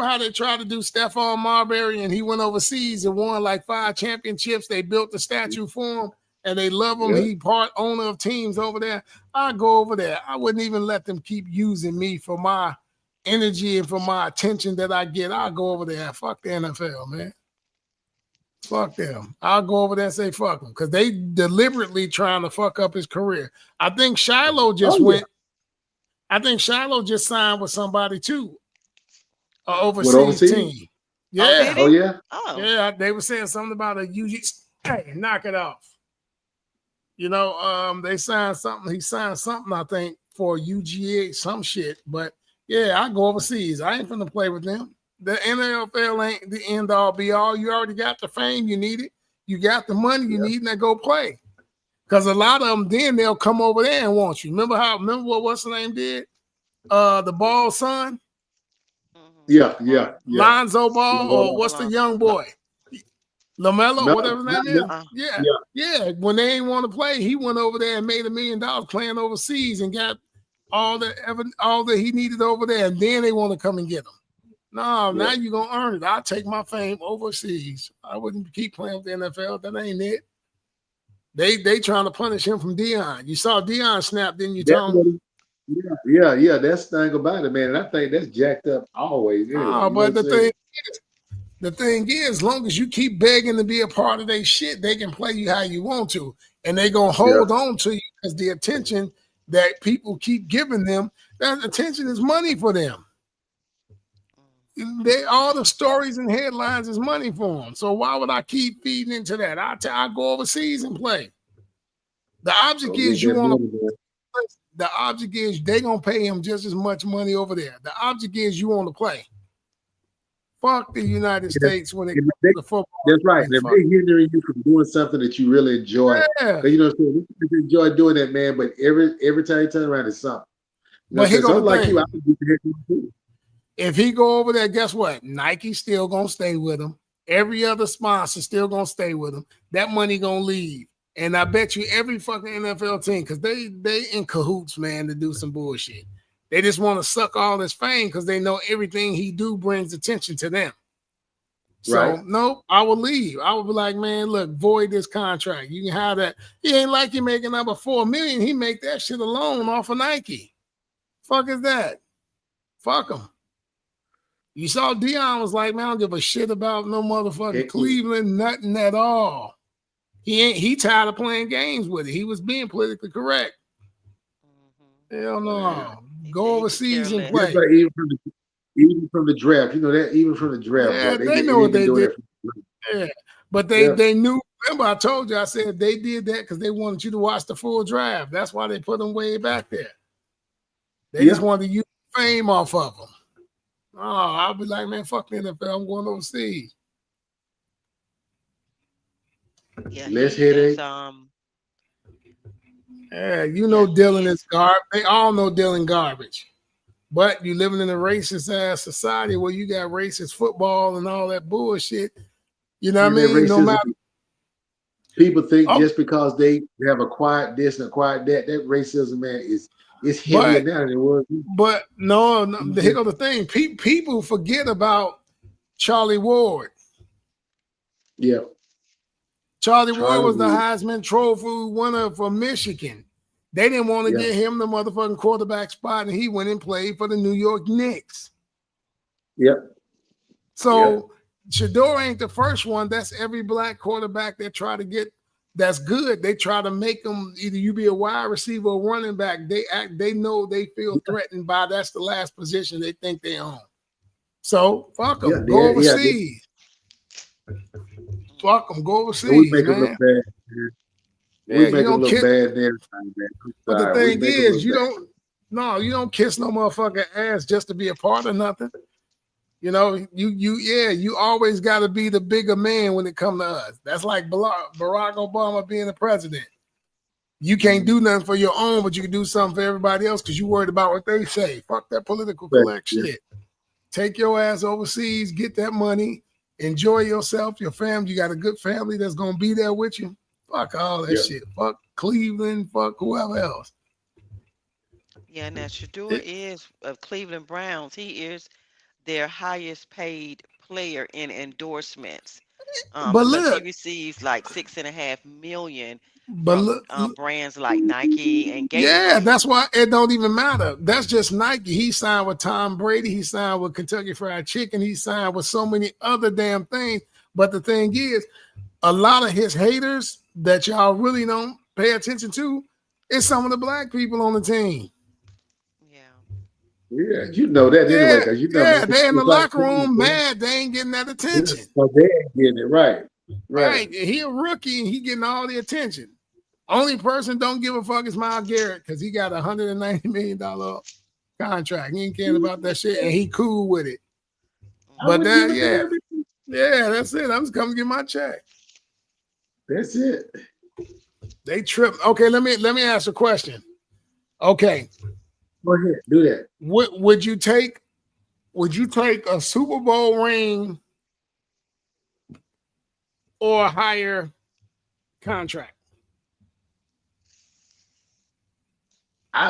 [SPEAKER 1] how they tried to do Stephon Marbury and he went overseas and won like 5 championships. They built the statue for him and they love him. Yeah. He part owner of teams over there. I'd go over there. I wouldn't even let them keep using me for my energy and for my attention that I get. I'll go over there. Fuck the NFL, man. Fuck them. I'll go over there and say fuck them because they deliberately trying to fuck up his career. I think Shiloh just went. I think Shiloh just signed with somebody too. Overseas team. Yeah.
[SPEAKER 2] Oh, yeah.
[SPEAKER 3] Oh.
[SPEAKER 1] Yeah. They were saying something about a UG. Hey, knock it off. You know, they signed something. He signed something, I think, for UGA, some shit. But yeah, I go overseas. I ain't finna play with them. The NFL ain't the end all be all. You already got the fame you needed. You got the money you need, and they go play. Because a lot of them, then they'll come over there and want you. Remember what's the name did? The Ball son?
[SPEAKER 2] Yeah.
[SPEAKER 1] Lonzo Ball, or what's the young boy? LaMelo, whatever his name is. Yeah. When they ain't want to play, he went over there and made $1 million playing overseas and got all that he needed over there. And then they want to come and get him. No, now you're going to earn it. I'll take my fame overseas. I wouldn't keep playing with the NFL. That ain't it. They trying to punish him from Deion. You saw Deion snap, didn't you, Tom?
[SPEAKER 2] Yeah. That's the thing about it, man. And I think that's jacked up always. Anyway,
[SPEAKER 1] but the thing is, as long as you keep begging to be a part of their shit, they can play you how you want to. And they're going to hold on to you because the attention that people keep giving them, that attention is money for them. All the stories and headlines is money for them. So why would I keep feeding into that? I go overseas and play. The object is you want to. The object is they gonna pay him just as much money over there. The object is you want to play. Fuck the United States when it comes to football.
[SPEAKER 2] That's right. They're hindering you from doing something that you really enjoy.
[SPEAKER 1] Yeah.
[SPEAKER 2] You know, you enjoy doing that, man. But every time you turn around, it's something.
[SPEAKER 1] But he gonna
[SPEAKER 2] like you. I can do the
[SPEAKER 1] If he go over there, guess what? Nike still gonna stay with him. Every other sponsor still gonna stay with him. That money gonna leave. And I bet you every fucking NFL team, because they in cahoots, man, to do some bullshit. They just want to suck all this fame because they know everything he do brings attention to them. So nope, I will leave. I would be like, man, look, void this contract. You can have that. He ain't like you making number $4 million. He make that shit alone off of Nike. Fuck is that? Fuck him. You saw Deion was like, man, I don't give a shit about no motherfucking Cleveland, nothing at all. He tired of playing games with it. He was being politically correct. Hell no. Go overseas and play.
[SPEAKER 2] Like even from the draft, you know that even from the draft.
[SPEAKER 1] Yeah, they know what they did. Yeah, but they knew. Remember, I told you, I said they did that because they wanted you to watch the full draft. That's why they put them way back there. They just wanted to use fame off of them. Oh, I'll be like, man, fuck the NFL. I'm going overseas.
[SPEAKER 3] Yeah,
[SPEAKER 2] less headache.
[SPEAKER 1] Yeah, you know Dylan is garbage. They all know Dylan garbage. But you living in a racist ass society where you got racist football and all that bullshit. You know what I mean? No matter.
[SPEAKER 2] People think just because they have acquired this and acquired that racism, man, is heavier now than it was.
[SPEAKER 1] But no, here goes the thing. People forget about Charlie Ward.
[SPEAKER 2] Yeah.
[SPEAKER 1] Charlie Ward was the Heisman Trophy winner for Michigan. They didn't want to get him the motherfucking quarterback spot, and he went and played for the New York Knicks.
[SPEAKER 2] Yep.
[SPEAKER 1] So Sheduer ain't the first one. That's every black quarterback that try to get that's good. They try to make them either you be a wide receiver or running back. They know they feel threatened by that's the last position they think they own. So fuck
[SPEAKER 2] Yeah,
[SPEAKER 1] them. Go
[SPEAKER 2] yeah.
[SPEAKER 1] overseas. Fuck them. Go
[SPEAKER 2] We
[SPEAKER 1] overseas,
[SPEAKER 2] make them look
[SPEAKER 1] man.
[SPEAKER 2] bad. We
[SPEAKER 1] Yeah, you
[SPEAKER 2] make them
[SPEAKER 1] don't
[SPEAKER 2] look
[SPEAKER 1] kiss.
[SPEAKER 2] bad and everything, man. I'm
[SPEAKER 1] But the
[SPEAKER 2] sorry. We
[SPEAKER 1] thing
[SPEAKER 2] make them
[SPEAKER 1] is,
[SPEAKER 2] look
[SPEAKER 1] you
[SPEAKER 2] bad.
[SPEAKER 1] don't. No, you don't kiss no motherfucking ass just to be a part of nothing. You know, you always got to be the bigger man when it comes to us. That's like Barack Obama being the president. You can't do nothing for your own, but you can do something for everybody else because you worried about what they say. Fuck that political correct
[SPEAKER 2] Yeah.
[SPEAKER 1] shit. Take your ass overseas, get that money, enjoy yourself, your family. You got a good family that's gonna be there with you. Fuck all that
[SPEAKER 2] Yeah.
[SPEAKER 1] shit. Fuck Cleveland. Fuck whoever else.
[SPEAKER 3] Yeah, now Sheduer
[SPEAKER 1] It-
[SPEAKER 3] is of Cleveland Browns. He is their highest paid player in endorsements.
[SPEAKER 1] but
[SPEAKER 3] Because he
[SPEAKER 1] look,
[SPEAKER 3] receives like 6.5 million
[SPEAKER 1] but
[SPEAKER 3] from
[SPEAKER 1] look,
[SPEAKER 3] brands like Nike and
[SPEAKER 1] yeah,
[SPEAKER 3] Gatorade.
[SPEAKER 1] that's why it don't even matter. That's just Nike. He signed with Tom Brady. He signed with Kentucky Fried Chicken. He signed with so many other damn things. But the thing is, a lot of his haters that y'all really don't pay attention to is some of the black people on the team.
[SPEAKER 3] Yeah.
[SPEAKER 2] Yeah, you know that anyway,
[SPEAKER 1] Yeah,
[SPEAKER 2] because you know, man,
[SPEAKER 1] yeah, they're in the
[SPEAKER 2] it's like,
[SPEAKER 1] locker room mad they ain't getting that
[SPEAKER 2] yeah,
[SPEAKER 1] attention.
[SPEAKER 2] so they ain't getting it right. Right.
[SPEAKER 1] Right. He a rookie and he getting all the attention. Only person don't give a fuck is Myles Garrett because he got $190 million contract. He ain't caring about that shit and he cool with it.
[SPEAKER 2] I
[SPEAKER 1] But
[SPEAKER 3] Mhm.
[SPEAKER 2] wouldn't give
[SPEAKER 1] that,
[SPEAKER 2] a
[SPEAKER 1] yeah,
[SPEAKER 2] damn.
[SPEAKER 1] yeah, that's it. I'm just coming to get my check.
[SPEAKER 2] That's it.
[SPEAKER 1] They trip. Okay, let me ask a question. Okay,
[SPEAKER 2] Go ahead, do that.
[SPEAKER 1] would you take a Super Bowl ring or a higher contract?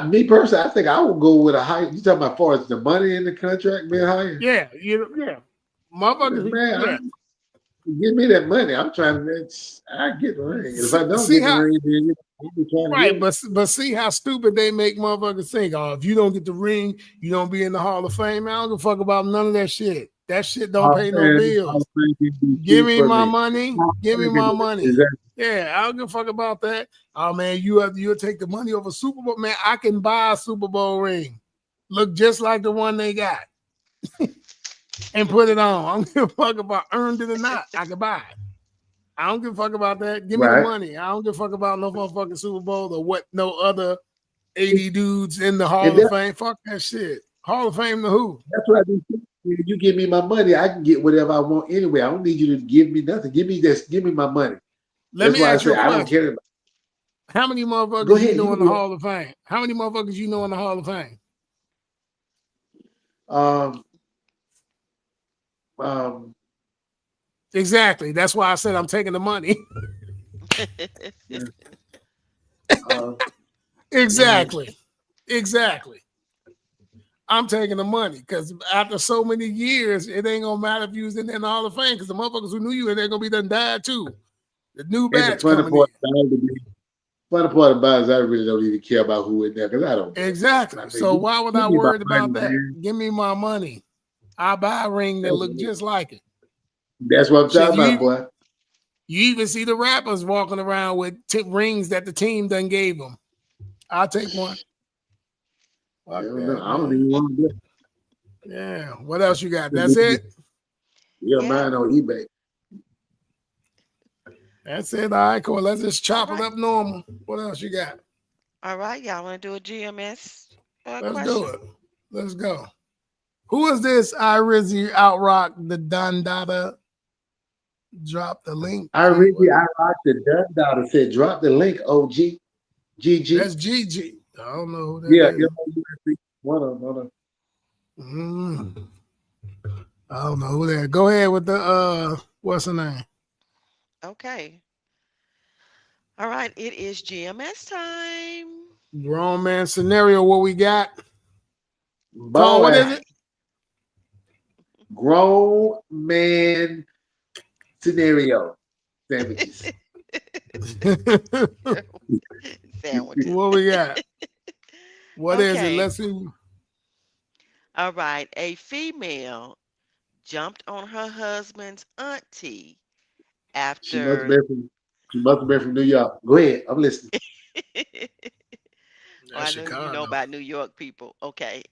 [SPEAKER 2] Me personally, I think I would go with a high. You talking about as far as the money in the contract being higher?
[SPEAKER 1] Yeah, motherfuckers.
[SPEAKER 2] Man,
[SPEAKER 1] Yeah,
[SPEAKER 2] give me that money. I'm trying to. I get the ring. And if I don't
[SPEAKER 1] see
[SPEAKER 2] get the
[SPEAKER 1] how
[SPEAKER 2] ring, then I'll be trying to get
[SPEAKER 1] right,
[SPEAKER 2] it.
[SPEAKER 1] but see how stupid they make motherfuckers think. Oh, if you don't get the ring, you don't be in the Hall of Fame. I don't give a fuck about none of that shit. That shit don't
[SPEAKER 2] Oh
[SPEAKER 1] pay no
[SPEAKER 2] man, all
[SPEAKER 1] bills.
[SPEAKER 2] the things can do
[SPEAKER 1] Give
[SPEAKER 2] shit
[SPEAKER 1] me
[SPEAKER 2] for
[SPEAKER 1] my
[SPEAKER 2] me.
[SPEAKER 1] money.
[SPEAKER 2] All
[SPEAKER 1] Give me
[SPEAKER 2] the things can
[SPEAKER 1] my
[SPEAKER 2] do it.
[SPEAKER 1] money.
[SPEAKER 2] Exactly.
[SPEAKER 1] Yeah, I don't give a fuck about that. Oh man, you'll take the money over Super Bowl. Man, I can buy a Super Bowl ring. Look just like the one they got and put it on. I don't give a fuck about earned it or not. I can buy it. I don't give a fuck about that. Give me the
[SPEAKER 2] Right.
[SPEAKER 1] money. I don't give a fuck about no motherfucking Super Bowl or what no other 80 dudes in the
[SPEAKER 2] And
[SPEAKER 1] Hall of Fame. Fuck that shit. Hall of Fame to who?
[SPEAKER 2] that's what I do. When you give me my money, I can get whatever I want anyway. I don't need you to give me nothing. Give me this. Give me my money.
[SPEAKER 1] Let
[SPEAKER 2] That's
[SPEAKER 1] me
[SPEAKER 2] why I
[SPEAKER 1] ask you
[SPEAKER 2] say
[SPEAKER 1] a
[SPEAKER 2] I don't
[SPEAKER 1] question.
[SPEAKER 2] care.
[SPEAKER 1] How many
[SPEAKER 2] Go
[SPEAKER 1] motherfuckers you
[SPEAKER 2] ahead. You
[SPEAKER 1] know in
[SPEAKER 2] can
[SPEAKER 1] the
[SPEAKER 2] do it.
[SPEAKER 1] Hall of Fame? How many motherfuckers you know in the Hall of Fame?
[SPEAKER 2] Um, um,
[SPEAKER 1] Exactly. That's why I said I'm taking the money.
[SPEAKER 2] uh, um,
[SPEAKER 1] Exactly. Exactly. I'm taking the money because after so many years, it ain't gonna matter if you was in the Hall of Fame because the motherfuckers who knew you, they're gonna be done died too. The new
[SPEAKER 2] and the
[SPEAKER 1] batch coming in.
[SPEAKER 2] funny part about it is I really don't even care about who in there because I don't give a damn.
[SPEAKER 1] Exactly.
[SPEAKER 2] I mean,
[SPEAKER 1] So why would
[SPEAKER 2] give
[SPEAKER 1] I
[SPEAKER 2] me my
[SPEAKER 1] worry
[SPEAKER 2] money,
[SPEAKER 1] about that?
[SPEAKER 2] man.
[SPEAKER 1] Give me my money. I buy a ring that look just like it.
[SPEAKER 2] That's what I'm
[SPEAKER 1] Shit,
[SPEAKER 2] talking about, boy.
[SPEAKER 1] you even see the rappers walking around with rings that the team done gave them. I'll take one.
[SPEAKER 2] I
[SPEAKER 1] Fuck
[SPEAKER 2] don't know.
[SPEAKER 1] that,
[SPEAKER 2] I don't
[SPEAKER 1] man.
[SPEAKER 2] even want to
[SPEAKER 1] Yeah. What else you got?
[SPEAKER 2] do
[SPEAKER 1] That's
[SPEAKER 2] it.
[SPEAKER 1] it.
[SPEAKER 2] Yeah,
[SPEAKER 3] Yeah.
[SPEAKER 2] mine on eBay.
[SPEAKER 1] That's it. All right, cool. Let's just
[SPEAKER 3] All
[SPEAKER 1] chop it
[SPEAKER 3] right.
[SPEAKER 1] up normal. What else you got?
[SPEAKER 3] All right. Y'all want to do a GMS
[SPEAKER 1] Let's do
[SPEAKER 3] question?
[SPEAKER 1] it. Let's go. Who is this? Irizzy Outrock the Don Dada. Drop the link.
[SPEAKER 2] I
[SPEAKER 1] G.
[SPEAKER 2] really,
[SPEAKER 1] What is
[SPEAKER 2] I rocked the done dollar. Said, drop the link, OG, GG.
[SPEAKER 1] that's GG. I don't know who that
[SPEAKER 2] Yeah,
[SPEAKER 1] is.
[SPEAKER 2] one of them. One of them.
[SPEAKER 1] Mm. I don't know who that. Go ahead with the what's the name?
[SPEAKER 3] Okay. All right. It is GMS time.
[SPEAKER 1] Grown man scenario. What we got? Call. What
[SPEAKER 2] Boy,
[SPEAKER 3] All
[SPEAKER 1] is it?
[SPEAKER 3] right.
[SPEAKER 2] grown man scenario sandwiches.
[SPEAKER 3] Sandwiches.
[SPEAKER 1] What we got? What is it?
[SPEAKER 3] Okay.
[SPEAKER 1] Let's see.
[SPEAKER 3] All right. A female jumped on her husband's auntie
[SPEAKER 2] She must have
[SPEAKER 3] after.
[SPEAKER 2] been from. She must have been from New York. Go ahead, I'm listening.
[SPEAKER 3] Oh,
[SPEAKER 1] That's
[SPEAKER 3] I know you know
[SPEAKER 1] Chicago.
[SPEAKER 3] about New York people. Okay.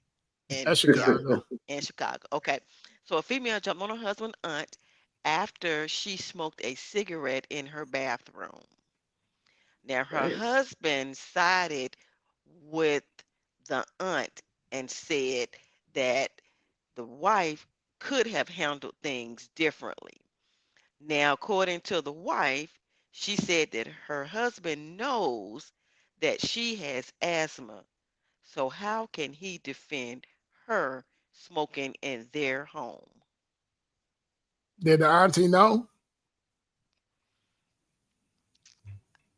[SPEAKER 3] And
[SPEAKER 1] That's
[SPEAKER 3] yeah,
[SPEAKER 1] Chicago.
[SPEAKER 3] in Chicago. Okay. So a female jumped on her husband's aunt after she smoked a cigarette in her bathroom. Now, her
[SPEAKER 2] Damn.
[SPEAKER 3] husband sided with the aunt and said that the wife could have handled things differently. Now, according to the wife, she said that her husband knows that she has asthma. So, how can he defend her smoking in their home?
[SPEAKER 1] Did the auntie know?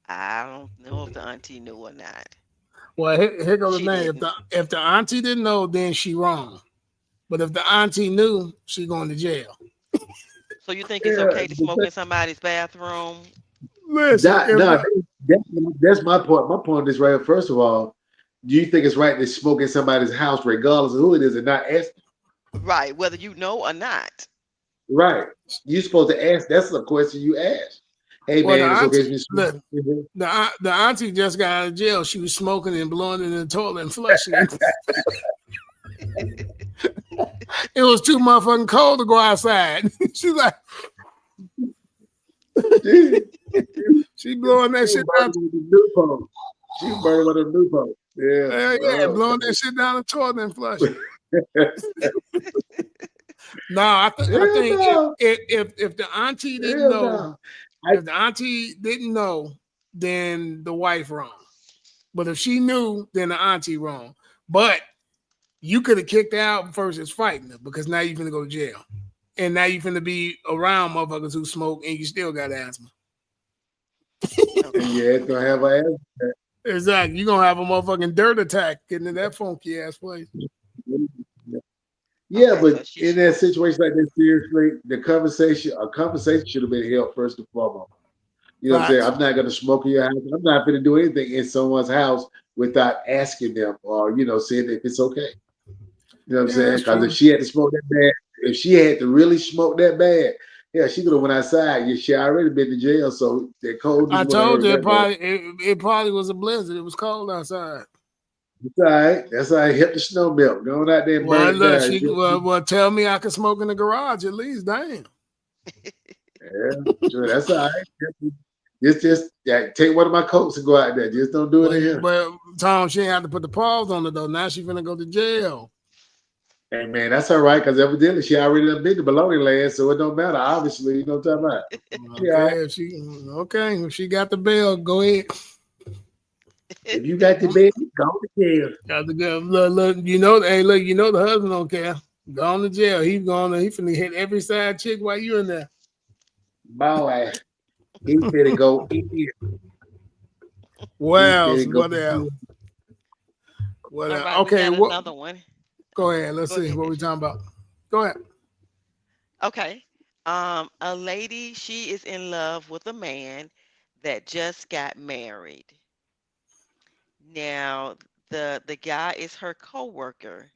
[SPEAKER 3] I don't know if the auntie knew or not.
[SPEAKER 1] Well, here goes the
[SPEAKER 3] She
[SPEAKER 1] thing.
[SPEAKER 3] didn't.
[SPEAKER 1] If the auntie didn't know, then she wrong. But if the auntie knew, she going to jail.
[SPEAKER 3] So, you think it's
[SPEAKER 2] Yeah,
[SPEAKER 3] okay to smoke in somebody's bathroom?
[SPEAKER 1] Listen,
[SPEAKER 2] that,
[SPEAKER 1] if
[SPEAKER 2] no,
[SPEAKER 1] the
[SPEAKER 2] that, that's my point. My point is right here. First of all, do you think it's right to smoke in somebody's house, regardless of who it is, and not ask?
[SPEAKER 3] Right, whether you know or not.
[SPEAKER 2] Right. You're supposed to ask. That's the question you ask. Hey
[SPEAKER 1] well, the
[SPEAKER 2] man, it's okay
[SPEAKER 1] auntie,
[SPEAKER 2] to
[SPEAKER 1] look,
[SPEAKER 2] smoke.
[SPEAKER 1] the auntie just got out of jail. She was smoking and blowing it in the toilet and flushing it. It was too motherfucking cold to go outside. She's like,
[SPEAKER 2] She,
[SPEAKER 1] she blowing that
[SPEAKER 2] she
[SPEAKER 1] shit
[SPEAKER 2] was
[SPEAKER 1] down.
[SPEAKER 2] burning with a new phone. She was burning with a new phone. Yeah.
[SPEAKER 1] Yeah,
[SPEAKER 2] Oh,
[SPEAKER 1] blowing that shit down the toilet and flushing. No, I
[SPEAKER 2] hell
[SPEAKER 1] think
[SPEAKER 2] no.
[SPEAKER 1] if the auntie didn't
[SPEAKER 2] Hell
[SPEAKER 1] know,
[SPEAKER 2] no.
[SPEAKER 1] if the auntie didn't know, then the wife wrong. But if she knew, then the auntie wrong. But you could have kicked her out versus fighting her because now you're gonna go to jail. And now you're gonna be around motherfuckers who smoke and you still got asthma.
[SPEAKER 2] And
[SPEAKER 3] Okay.
[SPEAKER 2] you ain't gonna have an ass.
[SPEAKER 1] Exactly. You're gonna have a motherfucking dirt attack getting in that funky ass place.
[SPEAKER 2] Yeah,
[SPEAKER 3] Okay, so
[SPEAKER 2] but
[SPEAKER 3] she
[SPEAKER 2] in that situation like this, seriously, a conversation should have been held first and foremost. You know what I'm saying?
[SPEAKER 1] Facts.
[SPEAKER 2] I'm not gonna smoke in your house. I'm not gonna do anything in someone's house without asking them or seeing if it's okay. You know what I'm
[SPEAKER 1] Yeah,
[SPEAKER 2] saying?
[SPEAKER 1] that's
[SPEAKER 2] Because if
[SPEAKER 1] true.
[SPEAKER 2] she had to smoke that bad, if she had to really smoke that bad, yeah, she could have went outside. Yeah, she already been to jail, so that coldness
[SPEAKER 1] I
[SPEAKER 2] would have
[SPEAKER 1] told
[SPEAKER 2] hurt
[SPEAKER 1] you
[SPEAKER 2] that bad.
[SPEAKER 1] it probably was a blizzard. It was cold outside.
[SPEAKER 2] It's all right. That's all right. Hit the snow melt. Go on out there and
[SPEAKER 1] Well,
[SPEAKER 2] burn it
[SPEAKER 1] look,
[SPEAKER 2] down.
[SPEAKER 1] well, tell me I can smoke in the garage at least. Damn.
[SPEAKER 2] Yeah, sure. That's all right. Just yeah, take one of my coats and go out there. Just don't do it in here.
[SPEAKER 1] But Tom, she ain't have to put the pause on it though. Now she finna go to jail.
[SPEAKER 2] Hey man, that's all right because evidently she already done been to baloney land, so it don't matter. Obviously, you know what I'm talking about. Yeah,
[SPEAKER 1] If she got the bill, go ahead.
[SPEAKER 2] if you got the baby, go to jail.
[SPEAKER 1] Got the girl. Look, hey, look, the husband don't care. Go on to jail. He finna hit every side chick while you in there.
[SPEAKER 2] Boy, he finna go in.
[SPEAKER 1] What
[SPEAKER 2] He
[SPEAKER 1] else?
[SPEAKER 2] finna go
[SPEAKER 1] What else?
[SPEAKER 2] in.
[SPEAKER 1] What
[SPEAKER 3] All
[SPEAKER 1] else?
[SPEAKER 3] right, we
[SPEAKER 1] Okay,
[SPEAKER 3] got
[SPEAKER 1] what
[SPEAKER 3] another one.
[SPEAKER 1] go ahead. Let's
[SPEAKER 3] Go
[SPEAKER 1] see
[SPEAKER 3] ahead,
[SPEAKER 1] what we
[SPEAKER 3] Deja.
[SPEAKER 1] talking about. Go ahead.
[SPEAKER 3] Okay. A lady, she is in love with a man that just got married. Now, the guy is her coworker,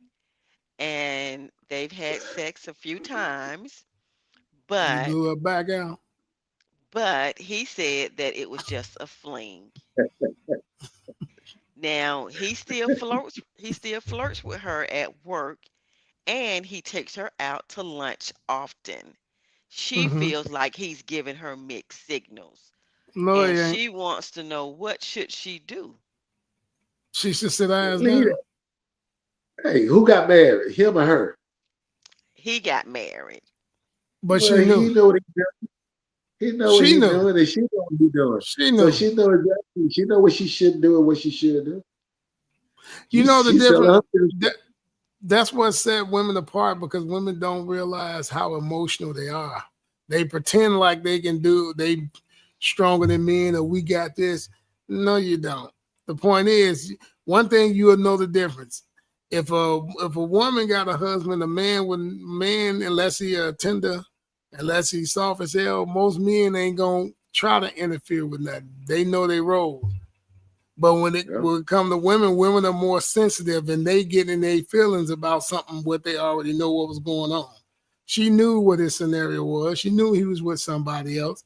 [SPEAKER 3] and they've had sex a few times,
[SPEAKER 1] You
[SPEAKER 3] but
[SPEAKER 1] blew her back out.
[SPEAKER 3] he said that it was just a fling. Now, he still flirts with her at work, and he takes her out to lunch often. She
[SPEAKER 1] Mm-hmm.
[SPEAKER 3] feels like he's giving her mixed signals,
[SPEAKER 1] No,
[SPEAKER 3] and
[SPEAKER 1] he ain't.
[SPEAKER 3] she wants to know what should she do.
[SPEAKER 1] She should sit her ass
[SPEAKER 2] Leave
[SPEAKER 1] down.
[SPEAKER 2] it. Hey, who got married? Him or her?
[SPEAKER 3] He got married.
[SPEAKER 1] But
[SPEAKER 2] Well,
[SPEAKER 1] she knew.
[SPEAKER 2] he know what he doing. He know what
[SPEAKER 1] She
[SPEAKER 2] he
[SPEAKER 1] knew.
[SPEAKER 2] doing, and she know what he doing.
[SPEAKER 1] She
[SPEAKER 2] So
[SPEAKER 1] knew.
[SPEAKER 2] she know exactly. She know what she should do and what she should do.
[SPEAKER 1] You know the
[SPEAKER 2] She selling
[SPEAKER 1] difference.
[SPEAKER 2] her business.
[SPEAKER 1] That's what set women apart because women don't realize how emotional they are. They pretend like they stronger than men or we got this. No, you don't. The point is, one thing you will know the difference. If a woman got a husband, a man, unless he a tender, unless he's soft as hell, most men ain't gonna try to interfere with nothing. They know they role. But when it
[SPEAKER 2] Yeah.
[SPEAKER 1] will come to women, women are more sensitive and they get in their feelings about something what they already know what was going on. She knew what his scenario was. She knew he was with somebody else.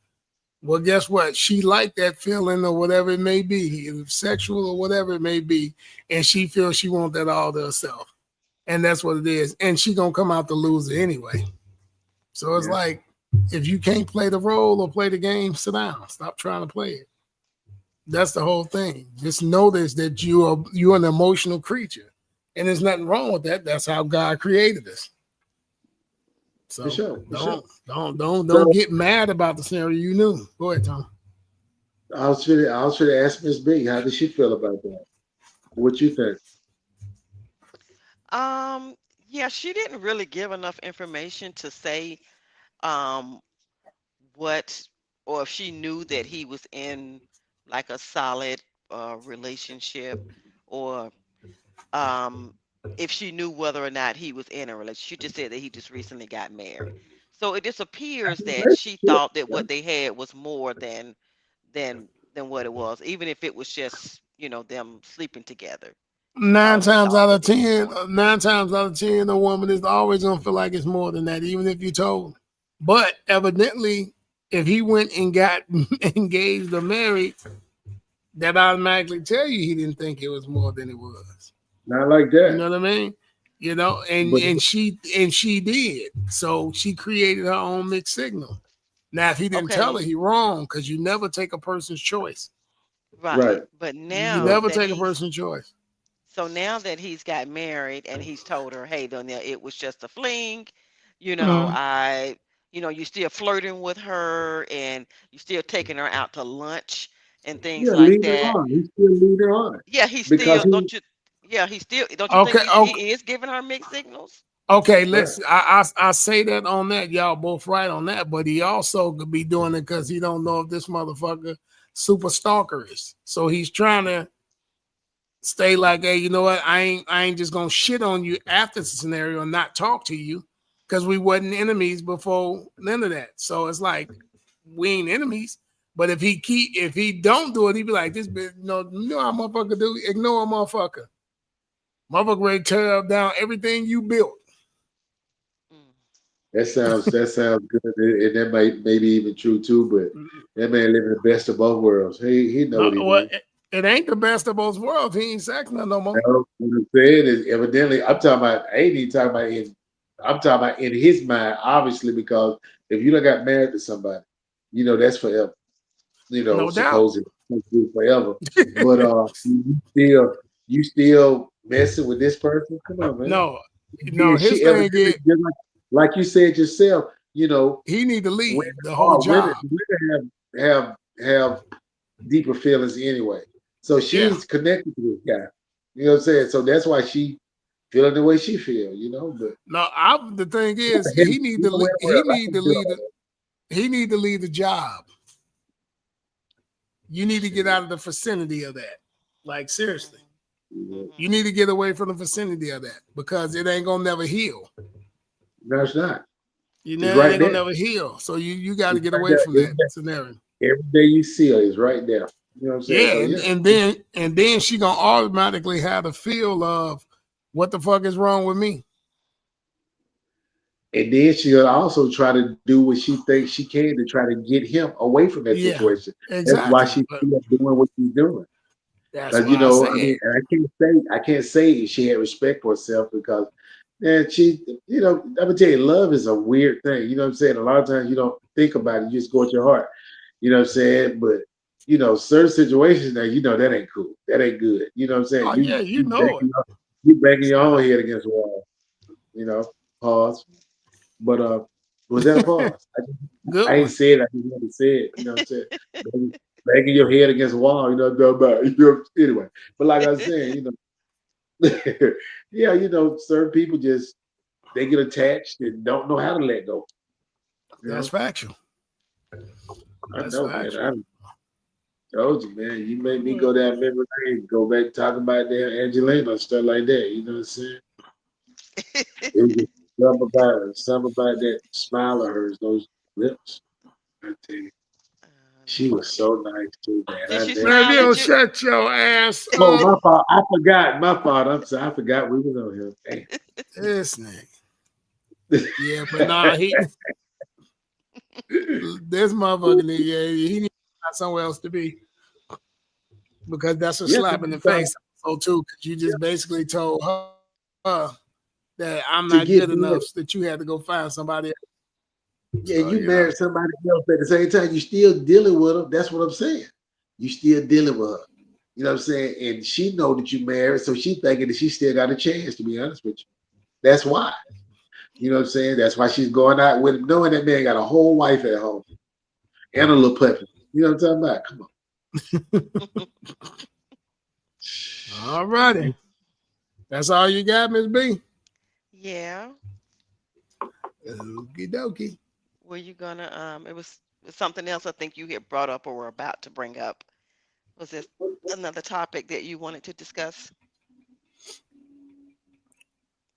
[SPEAKER 1] Well, guess what? She liked that feeling or whatever it may be, sexual or whatever it may be, and she feels she wants that all to herself. and that's what it is. And she gonna come out the loser anyway. So it's
[SPEAKER 2] Yeah.
[SPEAKER 1] like, if you can't play the role or play the game, sit down. Stop trying to play it. That's the whole thing. Just notice that you're an emotional creature, and there's nothing wrong with that. That's how God created us.
[SPEAKER 2] For
[SPEAKER 1] So
[SPEAKER 2] sure. For sure.
[SPEAKER 1] don't
[SPEAKER 2] So
[SPEAKER 1] get mad about the scenario you knew. Go ahead, Tom.
[SPEAKER 2] I was trying to ask Miss B, how does she feel about that? What you think?
[SPEAKER 3] Um, yeah, she didn't really give enough information to say um what, or if she knew that he was in like a solid relationship, or um if she knew whether or not he was in a relationship. She just said that he just recently got married. So it just appears that she
[SPEAKER 2] Relationship,
[SPEAKER 3] thought that
[SPEAKER 2] yeah.
[SPEAKER 3] what they had was more than what it was, even if it was just, them sleeping together. She
[SPEAKER 1] Nine
[SPEAKER 3] probably
[SPEAKER 1] times
[SPEAKER 3] thought
[SPEAKER 1] out
[SPEAKER 3] it
[SPEAKER 1] of
[SPEAKER 3] was
[SPEAKER 1] ten,
[SPEAKER 3] more.
[SPEAKER 1] 9 times out of 10, a woman is always gonna feel like it's more than that, even if you told. But evidently, if he went and got engaged or married, that automatically tell you he didn't think it was more than it was.
[SPEAKER 2] Not like
[SPEAKER 1] You
[SPEAKER 2] that.
[SPEAKER 1] know what I mean? You know, and
[SPEAKER 2] But
[SPEAKER 1] and she did. So she created her own mixed signal. Now, if he didn't tell her,
[SPEAKER 3] Okay,
[SPEAKER 1] he wrong, because you never take a person's choice.
[SPEAKER 2] right.
[SPEAKER 3] right. But
[SPEAKER 1] You
[SPEAKER 3] now
[SPEAKER 2] So
[SPEAKER 1] never
[SPEAKER 3] that
[SPEAKER 1] take a
[SPEAKER 3] he's
[SPEAKER 1] person's choice.
[SPEAKER 3] So now that he's got married and he's told her, "Hey, Donnell, it was just a fling.
[SPEAKER 1] Mhm.
[SPEAKER 3] You're still flirting with her and you're still taking her out to lunch and things
[SPEAKER 2] yeah,
[SPEAKER 3] like
[SPEAKER 2] lead her
[SPEAKER 3] that."
[SPEAKER 2] on. He still lead her on.
[SPEAKER 3] Yeah, he's
[SPEAKER 2] Because
[SPEAKER 3] still,
[SPEAKER 2] he
[SPEAKER 3] don't you think
[SPEAKER 1] Okay, okay,
[SPEAKER 3] he is giving her mixed signals?
[SPEAKER 1] okay.
[SPEAKER 2] right.
[SPEAKER 1] Listen, I say that on that. Y'all both right on that. But he also could be doing it because he don't know if this motherfucker super stalker is. So he's trying to stay like, hey, you know what? I ain't just gonna shit on you after the scenario and not talk to you because we wasn't enemies before none of that. So it's like we ain't enemies. But if he don't do it, he be like, this bitch, you know how motherfucker do, ignore a motherfucker. Motherfucker ready to tear down everything you built.
[SPEAKER 3] Mm.
[SPEAKER 2] That sounds good. And that might maybe even true too, but that man living the best of both worlds. He know
[SPEAKER 1] No,
[SPEAKER 2] what he
[SPEAKER 1] well,
[SPEAKER 2] do.
[SPEAKER 1] it ain't the best of both worlds. He ain't sacking no more.
[SPEAKER 2] Now, what I'm saying is evidently I'm talking about I ain't even talking about in I'm talking about in his mind, obviously, because if you done got married to somebody, that's forever.
[SPEAKER 1] No doubt.
[SPEAKER 2] Supposedly supposed to be forever. But you still messing with this person? Come on, man.
[SPEAKER 1] No,
[SPEAKER 2] Yeah,
[SPEAKER 1] no, his
[SPEAKER 2] she
[SPEAKER 1] thing
[SPEAKER 2] evidently
[SPEAKER 1] is
[SPEAKER 2] just like you said yourself,
[SPEAKER 1] he need to
[SPEAKER 2] women
[SPEAKER 1] leave the whole
[SPEAKER 2] are women,
[SPEAKER 1] job.
[SPEAKER 2] women have deeper feelings anyway. So
[SPEAKER 1] Yeah.
[SPEAKER 2] she's connected to this guy. You know what I'm saying? So that's why she feeling the way she feel. But
[SPEAKER 1] No, the thing is,
[SPEAKER 2] him, well, I can do all
[SPEAKER 1] he need to leave the job. You need to get
[SPEAKER 2] shit.
[SPEAKER 1] out of the vicinity of that. Like seriously,
[SPEAKER 3] Mhm.
[SPEAKER 1] you
[SPEAKER 3] Mhm.
[SPEAKER 1] need to get away from the vicinity of that because it ain't gonna never heal.
[SPEAKER 2] No, it's not.
[SPEAKER 1] You
[SPEAKER 2] It's
[SPEAKER 1] know, it
[SPEAKER 2] right
[SPEAKER 1] ain't gonna
[SPEAKER 2] there.
[SPEAKER 1] never heal. So you got to
[SPEAKER 2] It's
[SPEAKER 1] get
[SPEAKER 2] right
[SPEAKER 1] away
[SPEAKER 2] there.
[SPEAKER 1] from that scenario.
[SPEAKER 2] Every day you see her is right there. You know what I'm saying? So
[SPEAKER 1] Yeah,
[SPEAKER 2] yeah.
[SPEAKER 1] and then she gonna automatically have the feel of what the fuck is wrong with me.
[SPEAKER 2] And then she'll also try to do what she thinks she can to try to get him away from that
[SPEAKER 1] Yeah,
[SPEAKER 2] situation. That's why
[SPEAKER 1] exactly.
[SPEAKER 2] she's
[SPEAKER 1] But
[SPEAKER 2] still doing what she's doing.
[SPEAKER 1] that's
[SPEAKER 2] Because
[SPEAKER 1] why I
[SPEAKER 2] I
[SPEAKER 1] said
[SPEAKER 2] mean, and I can't say she had respect for herself because, man, I'm gonna tell you, love is a weird thing. You know what I'm saying? A lot of times you don't think about it, you just go with your heart. You know what I'm saying? But certain situations now, that ain't cool. That ain't good. You know what I'm saying?
[SPEAKER 1] oh
[SPEAKER 2] You
[SPEAKER 1] yeah, you
[SPEAKER 2] you
[SPEAKER 1] know it.
[SPEAKER 2] banging your own
[SPEAKER 1] So,
[SPEAKER 2] head against the wall. You know, pause. But was that a pause? I
[SPEAKER 1] good
[SPEAKER 2] ain't
[SPEAKER 1] one.
[SPEAKER 2] said I just want to say it. You know what I'm saying? Banging your head against the wall. Anyway. But like I was saying, yeah, certain people just they get attached and don't know how to let go. You
[SPEAKER 1] That's
[SPEAKER 2] know,
[SPEAKER 1] factual.
[SPEAKER 2] I
[SPEAKER 1] That's
[SPEAKER 2] know, man.
[SPEAKER 1] factual.
[SPEAKER 2] I told you, man. You made me go down memory lane, go back talking about that Angelina and stuff like that. You know what I'm saying? It was just something about that smile of hers, those lips. I tell you, she was
[SPEAKER 3] Lord.
[SPEAKER 2] so nice too, man.
[SPEAKER 3] Did
[SPEAKER 2] I
[SPEAKER 3] she
[SPEAKER 2] never.
[SPEAKER 1] Man, if you
[SPEAKER 3] smile
[SPEAKER 1] don't
[SPEAKER 3] at you?
[SPEAKER 1] shut your ass
[SPEAKER 2] Oh,
[SPEAKER 1] up,
[SPEAKER 2] my fault. I forgot. My fault. I'm sorry. I forgot we was on
[SPEAKER 1] this nigga.
[SPEAKER 2] here.
[SPEAKER 1] Yeah, but nah, this motherfucker, yeah, he needs to find somewhere else to be because that's a
[SPEAKER 2] Yeah,
[SPEAKER 1] slap in the face. So too, because you just basically told her that I'm
[SPEAKER 2] to
[SPEAKER 1] not
[SPEAKER 2] get
[SPEAKER 1] good
[SPEAKER 2] married.
[SPEAKER 1] enough that you had to go find somebody else.
[SPEAKER 2] Yeah,
[SPEAKER 1] So,
[SPEAKER 2] you married somebody else at the same time. You still dealing with her. That's what I'm saying. You still dealing with her. You know what I'm saying? And she know that you married, so she thinking that she still got a chance. To be honest with you, that's why. You know what I'm saying? That's why she's going out with him, knowing that man got a whole wife at home and a little puppy. You know what I'm talking about? Come on.
[SPEAKER 1] all righty. That's all you got, Miss B?
[SPEAKER 3] Yeah.
[SPEAKER 1] Okie dokie.
[SPEAKER 3] Were you gonna it was something else I think you had brought up or were about to bring up. Was this another topic that you wanted to discuss?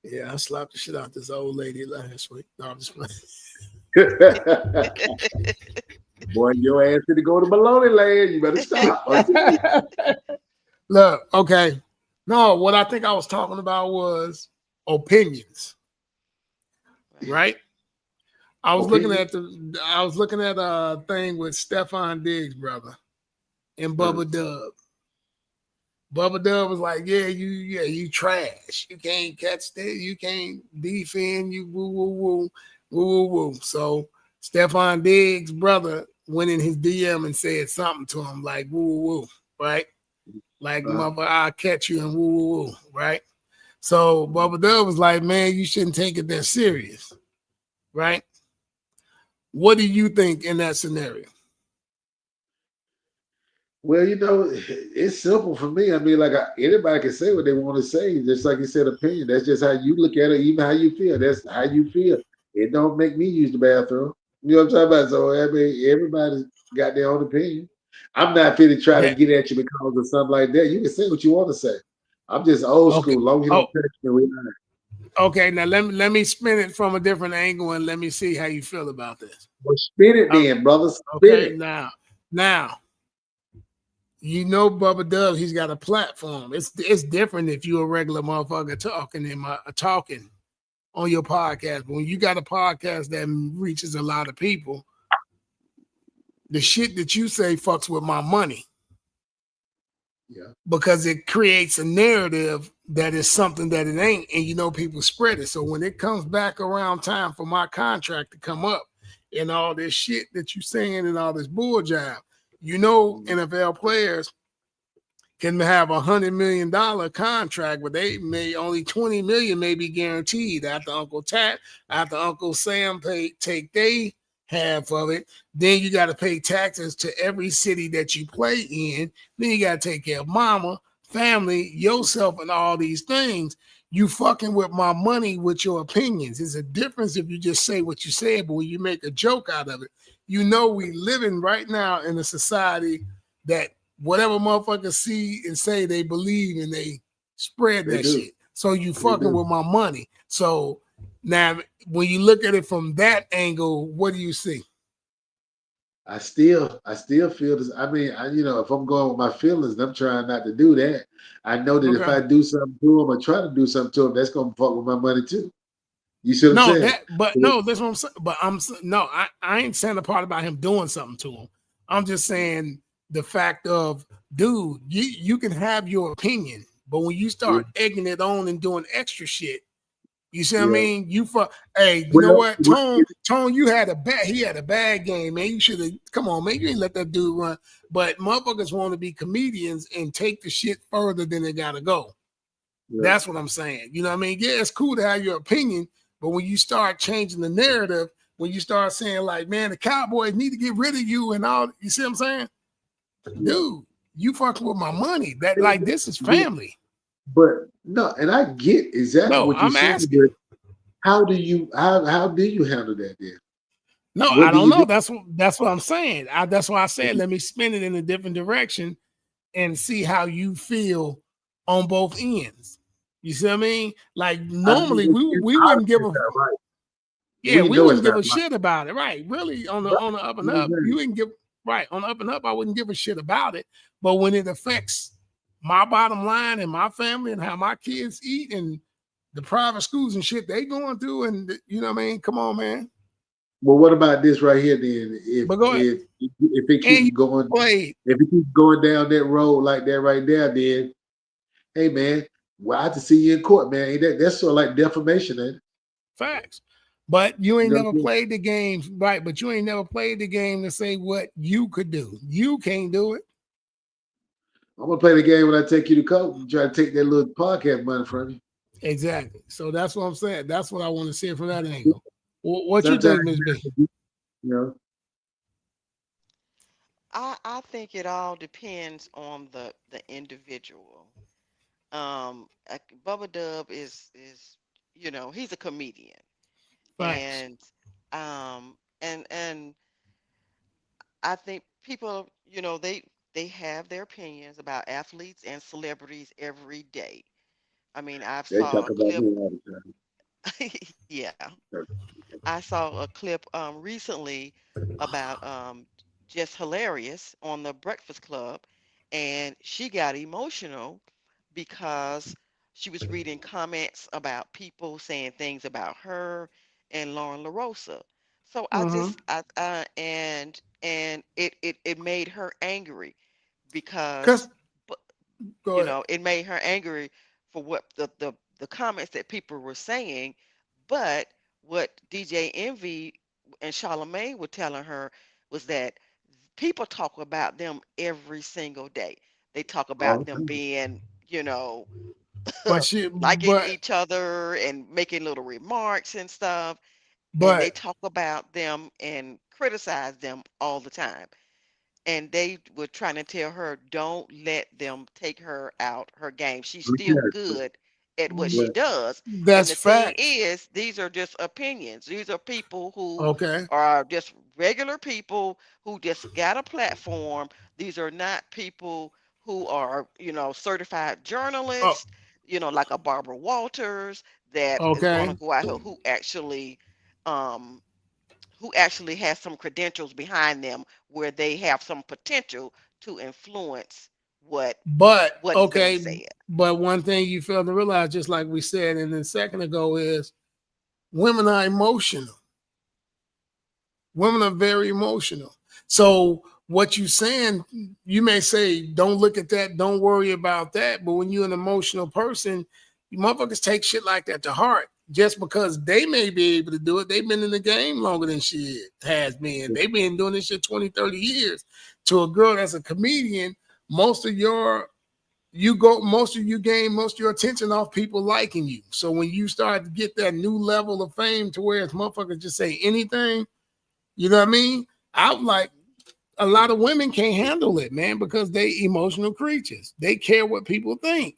[SPEAKER 1] Yeah, I slapped the shit out this old lady last week. No, I'm just playing.
[SPEAKER 2] Boy, your ass to go to baloney land. You better stop.
[SPEAKER 1] Look, okay. No, what I think I was talking about was opinions, right? I was looking at a thing with Stefan Diggs' brother and Bubba Dub. Bubba Dub was like, you trash. You can't catch that. You can't defend. You woo. So Stefan Diggs' brother went in his DM and said something to him like woo, right? Like mother, I'll catch you and woo, right? So Bubba Dub was like, man, you shouldn't take it that serious, right? What do you think in that scenario?
[SPEAKER 2] Well, you know, it's simple for me. I mean, like anybody can say what they want to say, just like you said, opinion. That's just how you look at it, even how you feel. That's how you feel. It don't make me use the bathroom. You know what I'm talking about? So I mean, everybody's got their own opinion. I'm not fit to try to get at you because of something like that. You can say what you want to say. I'm just old school. As long as you don't touch me, we not.
[SPEAKER 1] Okay, now let me spin it from a different angle and let me see how you feel about this.
[SPEAKER 2] Well, spin it then, brother. Spin
[SPEAKER 1] okay,
[SPEAKER 2] it.
[SPEAKER 1] now, you know Bubba Dub, he's got a platform. It's different if you're a regular motherfucker talking on your podcast. But when you got a podcast that reaches a lot of people, the shit that you say fucks with my money.
[SPEAKER 2] Yeah.
[SPEAKER 1] Because it creates a narrative that is something that it ain't, and you know people spread it. So when it comes back around time for my contract to come up and all this shit that you saying and all this bull job, you know NFL players can have $100 million contract, but they may only 20 million may be guaranteed after Uncle Uncle Sam take they half of it. Then you got to pay taxes to every city that you play in. Then you got to take care of mama, family, yourself, and all these things. You fucking with my money with your opinions. There's a difference if you just say what you said, but when you make a joke out of it, you know we living right now in a society that whatever motherfuckers see and say they believe and they spread that shit. So you fucking with my money. So now when you look at it from that angle, what do you see?
[SPEAKER 2] I still feel this. I mean, if I'm going with my feelings, I'm trying not to do that. I know that if I do something to them or try to do something to them, that's gonna fuck with my money too. You see what I'm saying?
[SPEAKER 1] That's what I'm saying. But I ain't saying the part about him doing something to him. I'm just saying the fact of, dude, you can have your opinion, but when you start egging it on and doing extra shit, you see what I mean? Hey, you know what? Tone, he had a bad game, man. You should have come on, man. You ain't let that dude run. But motherfuckers want to be comedians and take the shit further than they gotta go. Yeah. That's what I'm saying. You know what I mean? Yeah, it's cool to have your opinion, but when you start changing the narrative, when you start saying like, man, the Cowboys need to get rid of you and all, you see what I'm saying? Dude, you fucking with my money. That like this is family.
[SPEAKER 2] But no, and I get exactly what you're saying. Asking. How do you handle that then?
[SPEAKER 1] No, I don't know. That's what I'm saying. That's why I said let me spin it in a different direction and see how you feel on both ends. You see what I mean? Like normally we wouldn't give a
[SPEAKER 2] right.
[SPEAKER 1] Yeah, we wouldn't give a shit about it, right? Really, on the up and up, you wouldn't give on the up and up. I wouldn't give a shit about it. But when it affects my bottom line and my family and how my kids eat and the private schools and shit they going through, and you know what I mean? Come on, man.
[SPEAKER 2] Well, what about this right here then? If it keeps going, if it keeps going down that road like that right there, then hey man, Well, I have to see you in court, man. That's sort of like defamation, ain't it?
[SPEAKER 1] Facts. But you
[SPEAKER 2] You
[SPEAKER 1] ain't
[SPEAKER 2] know
[SPEAKER 1] never
[SPEAKER 2] what
[SPEAKER 1] played the game, right? But you ain't never played the game to say what you could do. You can't do it.
[SPEAKER 2] I'm gonna play the game when I take you to court and try to take that little podcast money from you.
[SPEAKER 1] Exactly. So that's what I'm saying. That's what I want to see from that angle. What you
[SPEAKER 2] Sometimes,
[SPEAKER 1] think, Miss B?
[SPEAKER 2] you know,
[SPEAKER 3] I think it all depends on the individual. Bubba Dub is he's a comedian,
[SPEAKER 1] Facts.
[SPEAKER 3] and and I think people they have their opinions about athletes and celebrities every day. I mean, I've
[SPEAKER 2] they
[SPEAKER 3] saw
[SPEAKER 2] talk
[SPEAKER 3] a
[SPEAKER 2] about
[SPEAKER 3] clip.
[SPEAKER 2] me all the
[SPEAKER 3] Yeah,
[SPEAKER 2] time.
[SPEAKER 3] I saw a clip recently about Just Hilarious on the Breakfast Club, and she got emotional because she was reading comments about people saying things about her and Lauren LaRosa. So I
[SPEAKER 1] Mm-hmm.
[SPEAKER 3] just and it made her angry
[SPEAKER 1] Cause
[SPEAKER 3] because bu-
[SPEAKER 1] go ahead.
[SPEAKER 3] it made her angry for what the comments that people were saying, but what DJ Envy and Charlamagne were telling her was that people talk about them every single day. They talk
[SPEAKER 2] All
[SPEAKER 3] about
[SPEAKER 2] the
[SPEAKER 3] them
[SPEAKER 2] time.
[SPEAKER 3] being, you know,
[SPEAKER 1] But she
[SPEAKER 3] liking
[SPEAKER 1] but
[SPEAKER 3] each other and making little remarks and stuff, and they
[SPEAKER 1] but
[SPEAKER 3] talk about them and criticize them all the time, and they were trying to tell her, don't let them take her out her game. She's still
[SPEAKER 2] Yeah,
[SPEAKER 3] good at what
[SPEAKER 2] yeah.
[SPEAKER 3] she does. And
[SPEAKER 1] that's
[SPEAKER 3] the thing
[SPEAKER 1] facts.
[SPEAKER 3] is, these are just opinions. These are people who
[SPEAKER 1] Okay.
[SPEAKER 3] are just regular people who just got a platform. These are not people who are, certified
[SPEAKER 1] Oh,
[SPEAKER 3] journalists, like a Barbara Walters that is going to
[SPEAKER 1] okay.
[SPEAKER 3] go out here um, who actually has some credentials behind them where they have some potential to influence what
[SPEAKER 1] But
[SPEAKER 3] what is being
[SPEAKER 1] okay.
[SPEAKER 3] said.
[SPEAKER 1] But one thing you fail to realize, just like we said, and then second ago, is women are emotional. Women are very emotional. So what you saying, you may say, don't look at that, don't worry about that. But when you're an emotional person, you motherfuckers take shit like that to heart. Just because they may be able to do it, they've been in the game longer than she has been. They've been doing this shit 20, 30 years. To a girl that's a comedian, most of your most of you gain most of your attention off people liking you. So when you start to get that new level of fame to where it's motherfuckers just say anything, you know what I mean? I'm like, a lot of women can't handle it, man, because they emotional creatures. They care what people think.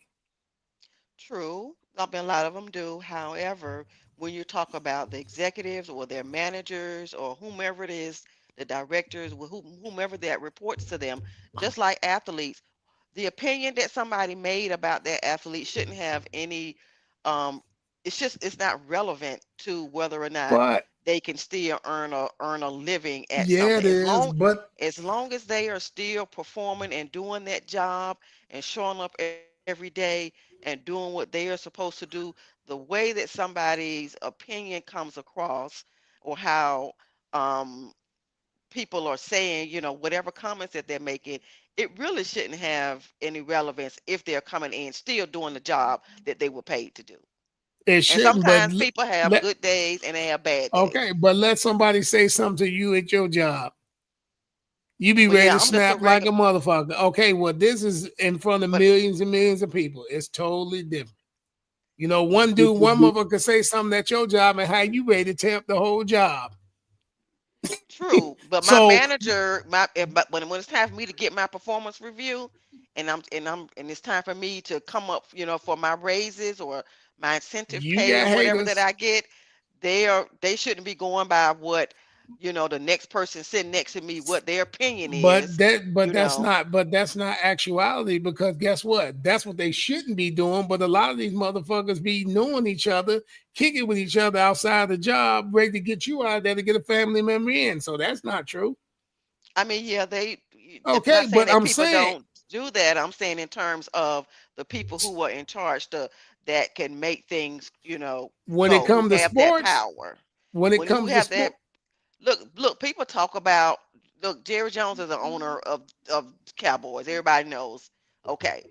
[SPEAKER 3] True, I mean, a lot of them do. However, when you talk about the executives or their managers or whomever it is, the directors, whomever that reports to them, just like athletes, the opinion that somebody made about that athlete shouldn't have any um it's not relevant to whether or not
[SPEAKER 1] But
[SPEAKER 3] they can still earn a living at
[SPEAKER 1] yeah,
[SPEAKER 3] something
[SPEAKER 1] it is. But
[SPEAKER 3] as long as they are still performing and doing that job and showing up every day and doing what they are supposed to do, the way that somebody's opinion comes across or how um people are saying, whatever comments that they're making, it really shouldn't have any relevance if they're coming in still doing the job that they were paid to do.
[SPEAKER 1] it
[SPEAKER 3] And
[SPEAKER 1] shouldn't. But
[SPEAKER 3] sometimes people have
[SPEAKER 1] let
[SPEAKER 3] good days and they have bad days.
[SPEAKER 1] okay, but let somebody say something to you at your job. You be
[SPEAKER 3] Well,
[SPEAKER 1] ready
[SPEAKER 3] yeah,
[SPEAKER 1] to
[SPEAKER 3] I'm just a
[SPEAKER 1] snap like a
[SPEAKER 3] regular,
[SPEAKER 1] motherfucker. Okay, well, this is in front of
[SPEAKER 3] but
[SPEAKER 1] millions and millions of people. It's totally different. You know, one
[SPEAKER 2] This
[SPEAKER 1] dude,
[SPEAKER 2] would
[SPEAKER 1] one
[SPEAKER 2] be-
[SPEAKER 1] motherfucker could say something at your job and how you ready to tear up the whole job.
[SPEAKER 3] true. But my
[SPEAKER 1] So,
[SPEAKER 3] manager, but when it's time for me to get my performance review, and it's time for me to come up, for my raises or my incentive
[SPEAKER 1] you
[SPEAKER 3] pay
[SPEAKER 1] got
[SPEAKER 3] or whatever that
[SPEAKER 1] haters,
[SPEAKER 3] I get, they shouldn't be going by what, the next person sitting next to me, what their opinion is,
[SPEAKER 1] but
[SPEAKER 3] you know.
[SPEAKER 1] that's not actuality, because guess what? That's what they shouldn't be doing. But a lot of these motherfuckers be knowing each other, kicking with each other outside the job, ready to get you out there to get a family member in. So that's not true.
[SPEAKER 3] I mean, yeah, I'm
[SPEAKER 1] Okay,
[SPEAKER 3] not saying
[SPEAKER 1] but
[SPEAKER 3] that
[SPEAKER 1] I'm
[SPEAKER 3] people
[SPEAKER 1] saying
[SPEAKER 3] don't do that. I'm saying in terms of the people who are in charge that can make things,
[SPEAKER 1] when it
[SPEAKER 3] go, who
[SPEAKER 1] comes to
[SPEAKER 3] have that
[SPEAKER 1] sports,
[SPEAKER 3] power.
[SPEAKER 1] when it
[SPEAKER 3] Who
[SPEAKER 1] comes to
[SPEAKER 3] have
[SPEAKER 1] sport,
[SPEAKER 3] that look, people talk about, look, Jerry Jones is the owner of Cowboys. Everybody knows. Okay.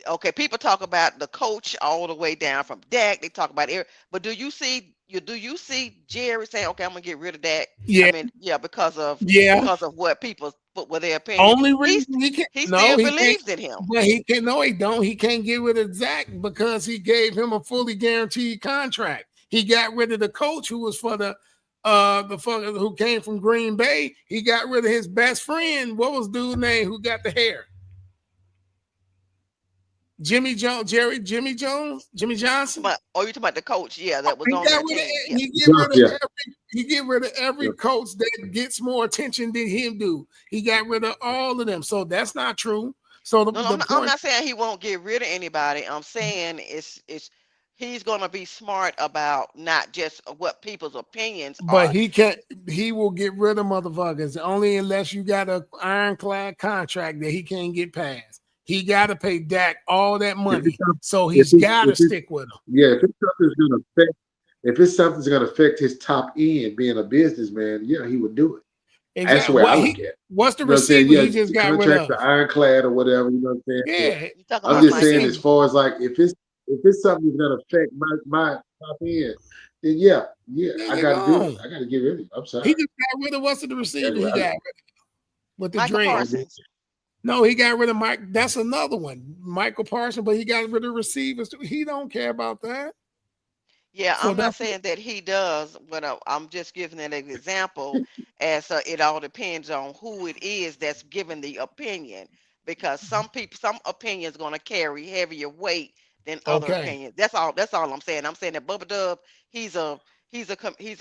[SPEAKER 3] Okay, people talk about the coach all the way down from Dak. They talk about Eric, but do you see Jerry saying, "Okay, I'm gonna get rid of Dak"? I
[SPEAKER 1] Yeah,
[SPEAKER 3] mean, yeah,
[SPEAKER 1] yeah.
[SPEAKER 3] because of what people put with their opinion.
[SPEAKER 1] Only reason he can't.
[SPEAKER 3] He
[SPEAKER 1] No,
[SPEAKER 3] still
[SPEAKER 1] he can't.
[SPEAKER 3] believes in him.
[SPEAKER 1] But he can. No, he don't. He can't get rid of Zach because he gave him a fully guaranteed contract. He got rid of the coach who was for the fucker who came from Green Bay. He got rid of his best friend. What was dude's name who got the hair? Jimmy Jones, Jimmy Jones, Jimmy Johnson.
[SPEAKER 3] Oh, you talking about the coach? Yeah, that was
[SPEAKER 1] He
[SPEAKER 3] on
[SPEAKER 1] got
[SPEAKER 3] that
[SPEAKER 1] rid of,
[SPEAKER 3] team. Yeah.
[SPEAKER 1] he get rid of every coach that gets more attention than him do. He got rid of all of them. So that's not true. So
[SPEAKER 3] No, I'm not saying he won't get rid of anybody. I'm saying it's he's gonna be smart about not just what people's opinions
[SPEAKER 1] but
[SPEAKER 3] are.
[SPEAKER 1] he will get rid of motherfuckers only unless you got an ironclad contract that he can't get past. He got to pay Dak all that money, so he's got to stick with him.
[SPEAKER 2] Yeah, if it's something's gonna affect his top end being a businessman, yeah, he would do it.
[SPEAKER 1] Exactly.
[SPEAKER 2] That's where I look at.
[SPEAKER 1] What's the
[SPEAKER 2] You know what I'm saying?
[SPEAKER 1] receiver
[SPEAKER 2] Yeah,
[SPEAKER 1] he just
[SPEAKER 2] the
[SPEAKER 1] got rid
[SPEAKER 2] contract,
[SPEAKER 1] of?
[SPEAKER 2] the ironclad or whatever. You know what I'm saying?
[SPEAKER 1] Yeah,
[SPEAKER 2] But I'm just saying, as far as like, if it's something that's gonna affect my top end, then yeah, I gotta do it. I gotta get rid of him. I'm sorry.
[SPEAKER 1] He just got rid of what's the receiver he got rid of with the
[SPEAKER 3] Michael Parsons.
[SPEAKER 1] No, he got rid of Mike. That's another one, Michael Parsons. But he got rid of receivers too. He don't care about that.
[SPEAKER 3] Yeah, so I'm not saying that he does, but I'm just giving an example as it all depends on who it is that's giving the opinion, because some opinions going to carry heavier weight than other opinions. That's all I'm saying. I'm saying that Bubba Dub, he's a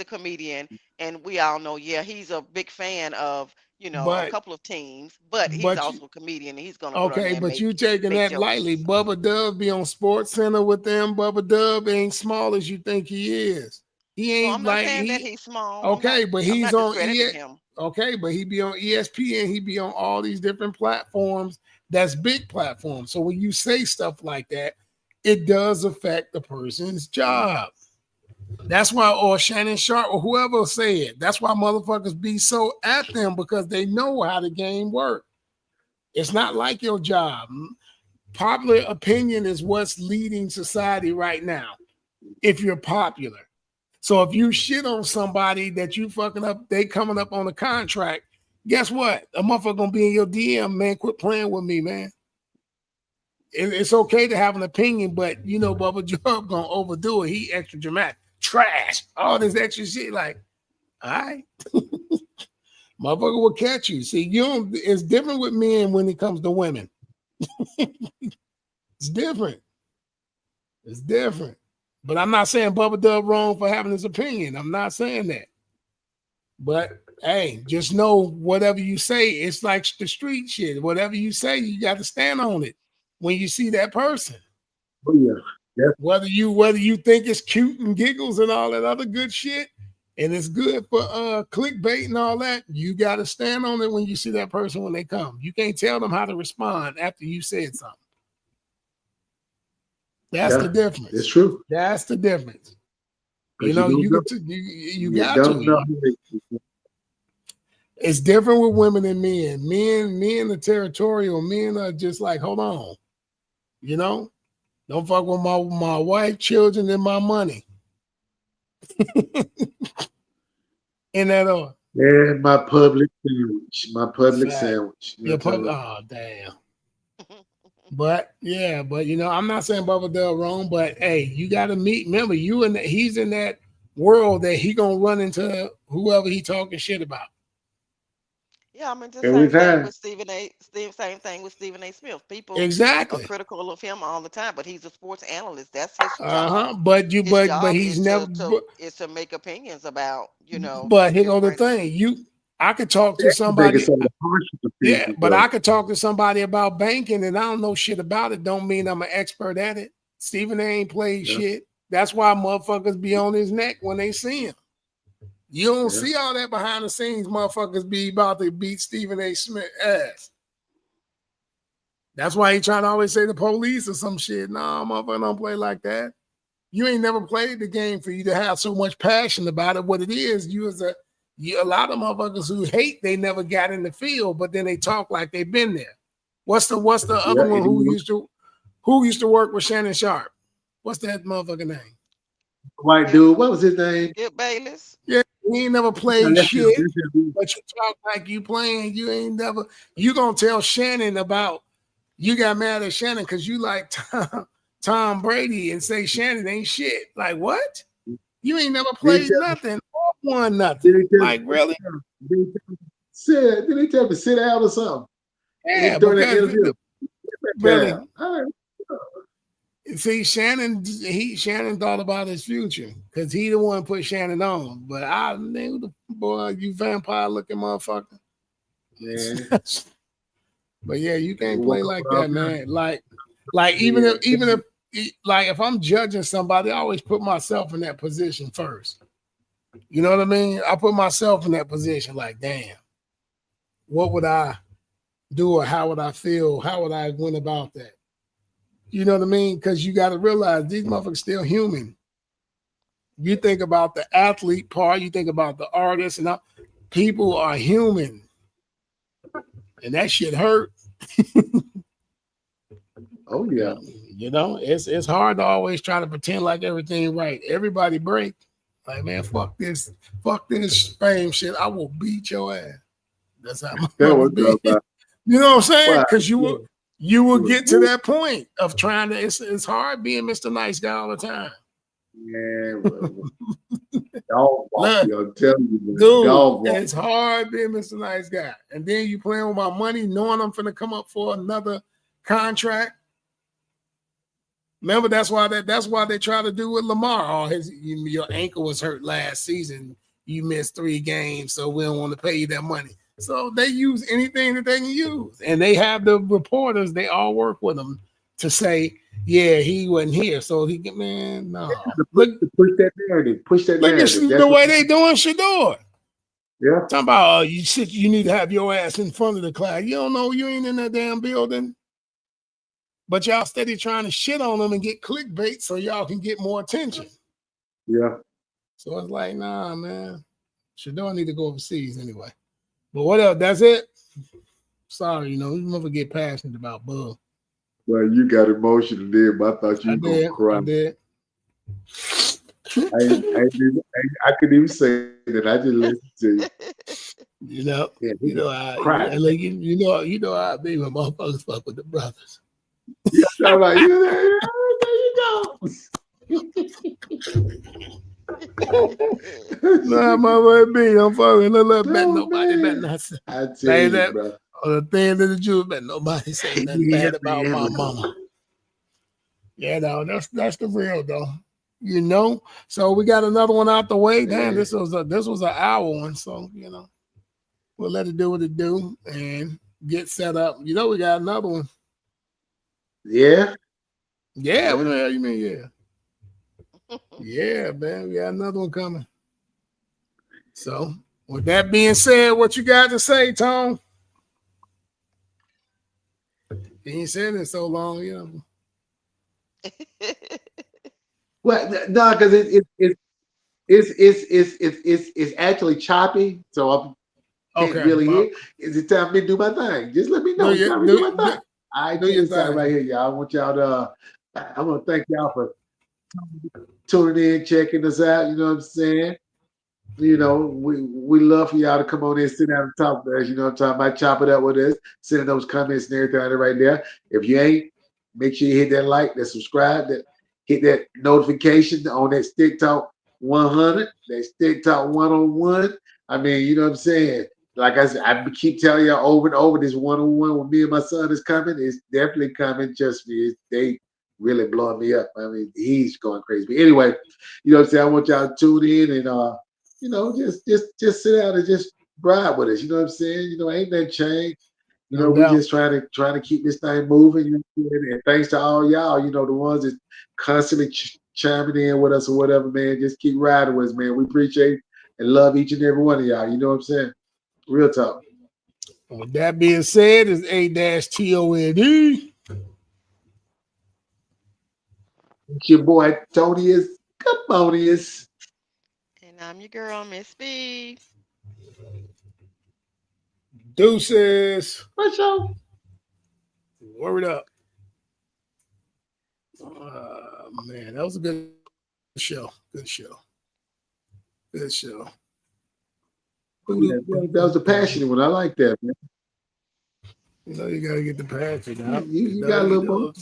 [SPEAKER 3] comedian, and we all know, yeah, he's a big fan of a couple of teams, but he's also a comedian, and he's going to go down there and
[SPEAKER 1] but you taking that
[SPEAKER 3] jokes.
[SPEAKER 1] lightly. Bubba Dub be on Sports Center with them. Bubba Dub ain't small as you think he is. He ain't
[SPEAKER 3] I'm not saying that he's small.
[SPEAKER 1] Okay, but he's on
[SPEAKER 3] him.
[SPEAKER 1] Okay, but he be on ESPN. He be on all these different platforms. That's big platforms. So when you say stuff like that, it does affect the person's job. That's why, or Shannon Sharp, or whoever say it. That's why motherfuckers be so at them, because they know how the game works. It's not like your job. Popular opinion is what's leading society right now. If you're popular. So if you shit on somebody that you fucking up, they coming up on a contract, guess what? A motherfucker gonna be in your DM, man. Quit playing with me, man. It's okay to have an opinion, but you know Bubba Job gonna overdo it. He extra dramatic. Trash. All this extra shit. Like, all right. Motherfucker will catch you. See, it's different with men when it comes to women. It's different. It's different. But I'm not saying Bubba Dub wrong for having his opinion. I'm not saying that. But hey, just know whatever you say, it's like the street shit. Whatever you say, you got to stand on it when you see that person.
[SPEAKER 2] Oh yeah.
[SPEAKER 1] Whether you think it's cute and giggles and all that other good shit, and it's good for clickbait and all that, you got to stand on it when you see that person when they come. You can't tell them how to respond after you said something. That's the difference.
[SPEAKER 2] It's true.
[SPEAKER 1] That's the difference. You know, you got to. It's different with women and men. Men are territorial. Men are just like, hold on. You know, don't fuck with my wife, children, and my money. In that order.
[SPEAKER 2] Yeah, my public sandwich.
[SPEAKER 1] Oh, damn. But yeah, you know, I'm not saying Bubba Dub wrong, but hey, you got to remember, he's in that world that he gonna run into whoever he talking shit about.
[SPEAKER 3] Yeah, I mean, the same thing with same thing with Stephen A. Smith. People are critical of him all the time, but he's a sports analyst. That's his job.
[SPEAKER 1] But he's never
[SPEAKER 3] is to make opinions about,
[SPEAKER 1] But here go the thing. I could talk to somebody. Yeah, but I could talk to somebody about banking and I don't know shit about it. Don't mean I'm an expert at it. Stephen A. ain't played shit. That's why motherfuckers be on his neck when they see him. You don't see all that behind the scenes. Motherfuckers be about to beat Stephen A. Smith ass. That's why he trying to always say the police or some shit. Nah, motherfucker don't play like that. You ain't never played the game for you to have so much passion about it. What it is, a lot of motherfuckers who hate they never got in the field, but then they talk like they've been there. What's the other one who Who used to work with Shannon Sharp? What's that motherfucker name?
[SPEAKER 2] White dude. What was his name?
[SPEAKER 3] Skip Bayless.
[SPEAKER 1] Yeah, he ain't never played
[SPEAKER 2] That's him,
[SPEAKER 1] shit,
[SPEAKER 2] that's him.
[SPEAKER 1] but you talk like you playing. You ain't never. You gonna tell Shannon about you got mad at Shannon because you like Tom Brady and say Shannon ain't shit. Like what? You ain't never
[SPEAKER 2] Did he
[SPEAKER 1] played
[SPEAKER 2] tell
[SPEAKER 1] nothing or won
[SPEAKER 2] did
[SPEAKER 1] nothing.
[SPEAKER 2] he tell
[SPEAKER 1] Like really?
[SPEAKER 2] did he tell did he tell him to sit down or something?
[SPEAKER 1] Yeah,
[SPEAKER 2] During that
[SPEAKER 1] because
[SPEAKER 2] interview.
[SPEAKER 1] really,
[SPEAKER 2] Yeah. All right.
[SPEAKER 1] see, Shannon thought about his future because he the one put Shannon on. But I knew the boy, you vampire looking motherfucker.
[SPEAKER 2] Man.
[SPEAKER 1] But yeah, you can't
[SPEAKER 2] Woke
[SPEAKER 1] play
[SPEAKER 2] up
[SPEAKER 1] like
[SPEAKER 2] all
[SPEAKER 1] that,
[SPEAKER 2] night.
[SPEAKER 1] man. Like
[SPEAKER 2] Yeah.
[SPEAKER 1] even if like if I'm judging somebody, I always put myself in that position first. You know what I mean? I put myself in that position. Like, damn, what would I do or how would I feel? How would I went about that? You know what I mean? Because you got to realize these motherfuckers still human. You think about the athlete part, you think about the artist, and all. People are human, and that shit hurt.
[SPEAKER 2] Oh yeah.
[SPEAKER 1] You know, it's hard to always try to pretend like everything right. Everybody break. Like, man, fuck this fame shit. I will beat your ass. That's how my
[SPEAKER 2] That
[SPEAKER 1] mother
[SPEAKER 2] was
[SPEAKER 1] be.
[SPEAKER 2] about
[SPEAKER 1] You know what I'm saying?
[SPEAKER 2] wow.
[SPEAKER 1] Because you will get to that point of trying to. It's hard being Mr. Nice Guy all the time.
[SPEAKER 2] Man, dog walk,
[SPEAKER 1] Look,
[SPEAKER 2] yo. I'm telling you, man.
[SPEAKER 1] dude,
[SPEAKER 2] Dog walk.
[SPEAKER 1] it's hard being Mr. Nice Guy. And then you playing with my money, knowing I'm finna come up for another contract. Remember, that's why they try to do with Lamar. Oh, your ankle was hurt last season. You missed 3 games, so we don't want to pay you that money. So they use anything that they can use, and they have the reporters. They all work with them to say, "Yeah, he wasn't here, so he can." Man, no. Look,
[SPEAKER 2] Push that narrative. Push that
[SPEAKER 1] look at
[SPEAKER 2] narrative.
[SPEAKER 1] the
[SPEAKER 2] That's what.
[SPEAKER 1] way they doing Sheduer.
[SPEAKER 2] Yeah.
[SPEAKER 1] Talking about you need to have your ass in front of the class. You don't know you ain't in that damn building. But y'all steady trying to shit on them and get clickbait so y'all can get more attention.
[SPEAKER 2] Yeah.
[SPEAKER 1] So it's like, nah, man. Sheduer need to go overseas anyway. But what else? That's it. Sorry, you never get passionate about Bug.
[SPEAKER 2] Well, you got emotional there, but I thought you were gonna cry.
[SPEAKER 1] I did.
[SPEAKER 2] I couldn't even say that. I just listened to you. Yeah, cry.
[SPEAKER 1] Like I be when motherfuckers fuck with the brothers.
[SPEAKER 2] Yeah, I'm like, there you go.
[SPEAKER 1] Nah, my boy B, don't fuck with little bet
[SPEAKER 2] Oh,
[SPEAKER 1] nobody
[SPEAKER 2] man.
[SPEAKER 1] better not say.
[SPEAKER 2] I tell
[SPEAKER 1] Say
[SPEAKER 2] you,
[SPEAKER 1] that
[SPEAKER 2] bro.
[SPEAKER 1] on the thing to the Jews, but nobody say nothing
[SPEAKER 2] Yeah,
[SPEAKER 1] bad about
[SPEAKER 2] man,
[SPEAKER 1] my
[SPEAKER 2] look.
[SPEAKER 1] mama. Yeah, no, that's the real though. So we got another one out the way. Damn,
[SPEAKER 2] Yeah.
[SPEAKER 1] this was an hour one. So we'll let it do what it do and get set up. We got another one.
[SPEAKER 2] Yeah.
[SPEAKER 1] Yeah, what the hell you mean? Yeah, yeah, man, we got another one coming. So with that being said, what you got to say, Tom? He ain't said it so long,
[SPEAKER 2] Well, no, because it's actually choppy, so I can't
[SPEAKER 1] Okay,
[SPEAKER 2] really
[SPEAKER 1] well,
[SPEAKER 2] hear. Is it time for me to do my thing? Just let me
[SPEAKER 1] do
[SPEAKER 2] know. It's
[SPEAKER 1] your
[SPEAKER 2] time to do my
[SPEAKER 1] do,
[SPEAKER 2] thing. I
[SPEAKER 1] do
[SPEAKER 2] check
[SPEAKER 1] your
[SPEAKER 2] this out
[SPEAKER 1] thing.
[SPEAKER 2] right here, y'all. I want y'all to. I want to thank y'all for tuning in, checking us out. You know what I'm saying? We love for y'all to come on in, sit down and talk to us. You know what I'm talking about? Chop it up with us, send those comments and everything right there. If you ain't, make sure you hit that like, that subscribe, that hit that notification on that Stick Talk 100, that Stick Talk 101. I mean, you know what I'm saying? Like I said, I keep telling y'all over and over, this 101 with me and my son is coming. It's definitely coming. Just me. They really blowing me up. I mean, he's going crazy. But anyway, you know what I'm saying? I want y'all to tune in and just sit down and just ride with us. You know what I'm saying? Ain't that changed.
[SPEAKER 1] No
[SPEAKER 2] We
[SPEAKER 1] doubt.
[SPEAKER 2] just trying to keep this thing moving. And thanks to all y'all, the ones that constantly chiming in with us or whatever, man. Just keep riding with us, man. We appreciate and love each and every one of y'all. You know what I'm saying? Real talk.
[SPEAKER 1] With that being said, it's A-TONE.
[SPEAKER 2] It's your boy Tonyus Caponius.
[SPEAKER 3] And I'm your girl, Miss B.
[SPEAKER 1] Deuces.
[SPEAKER 2] For sure.
[SPEAKER 1] Word up. Man, that was a good show. Good show. Good show.
[SPEAKER 2] That was a passionate one. I like that, man.
[SPEAKER 1] You know, you gotta get the passion out.
[SPEAKER 2] You got a little more.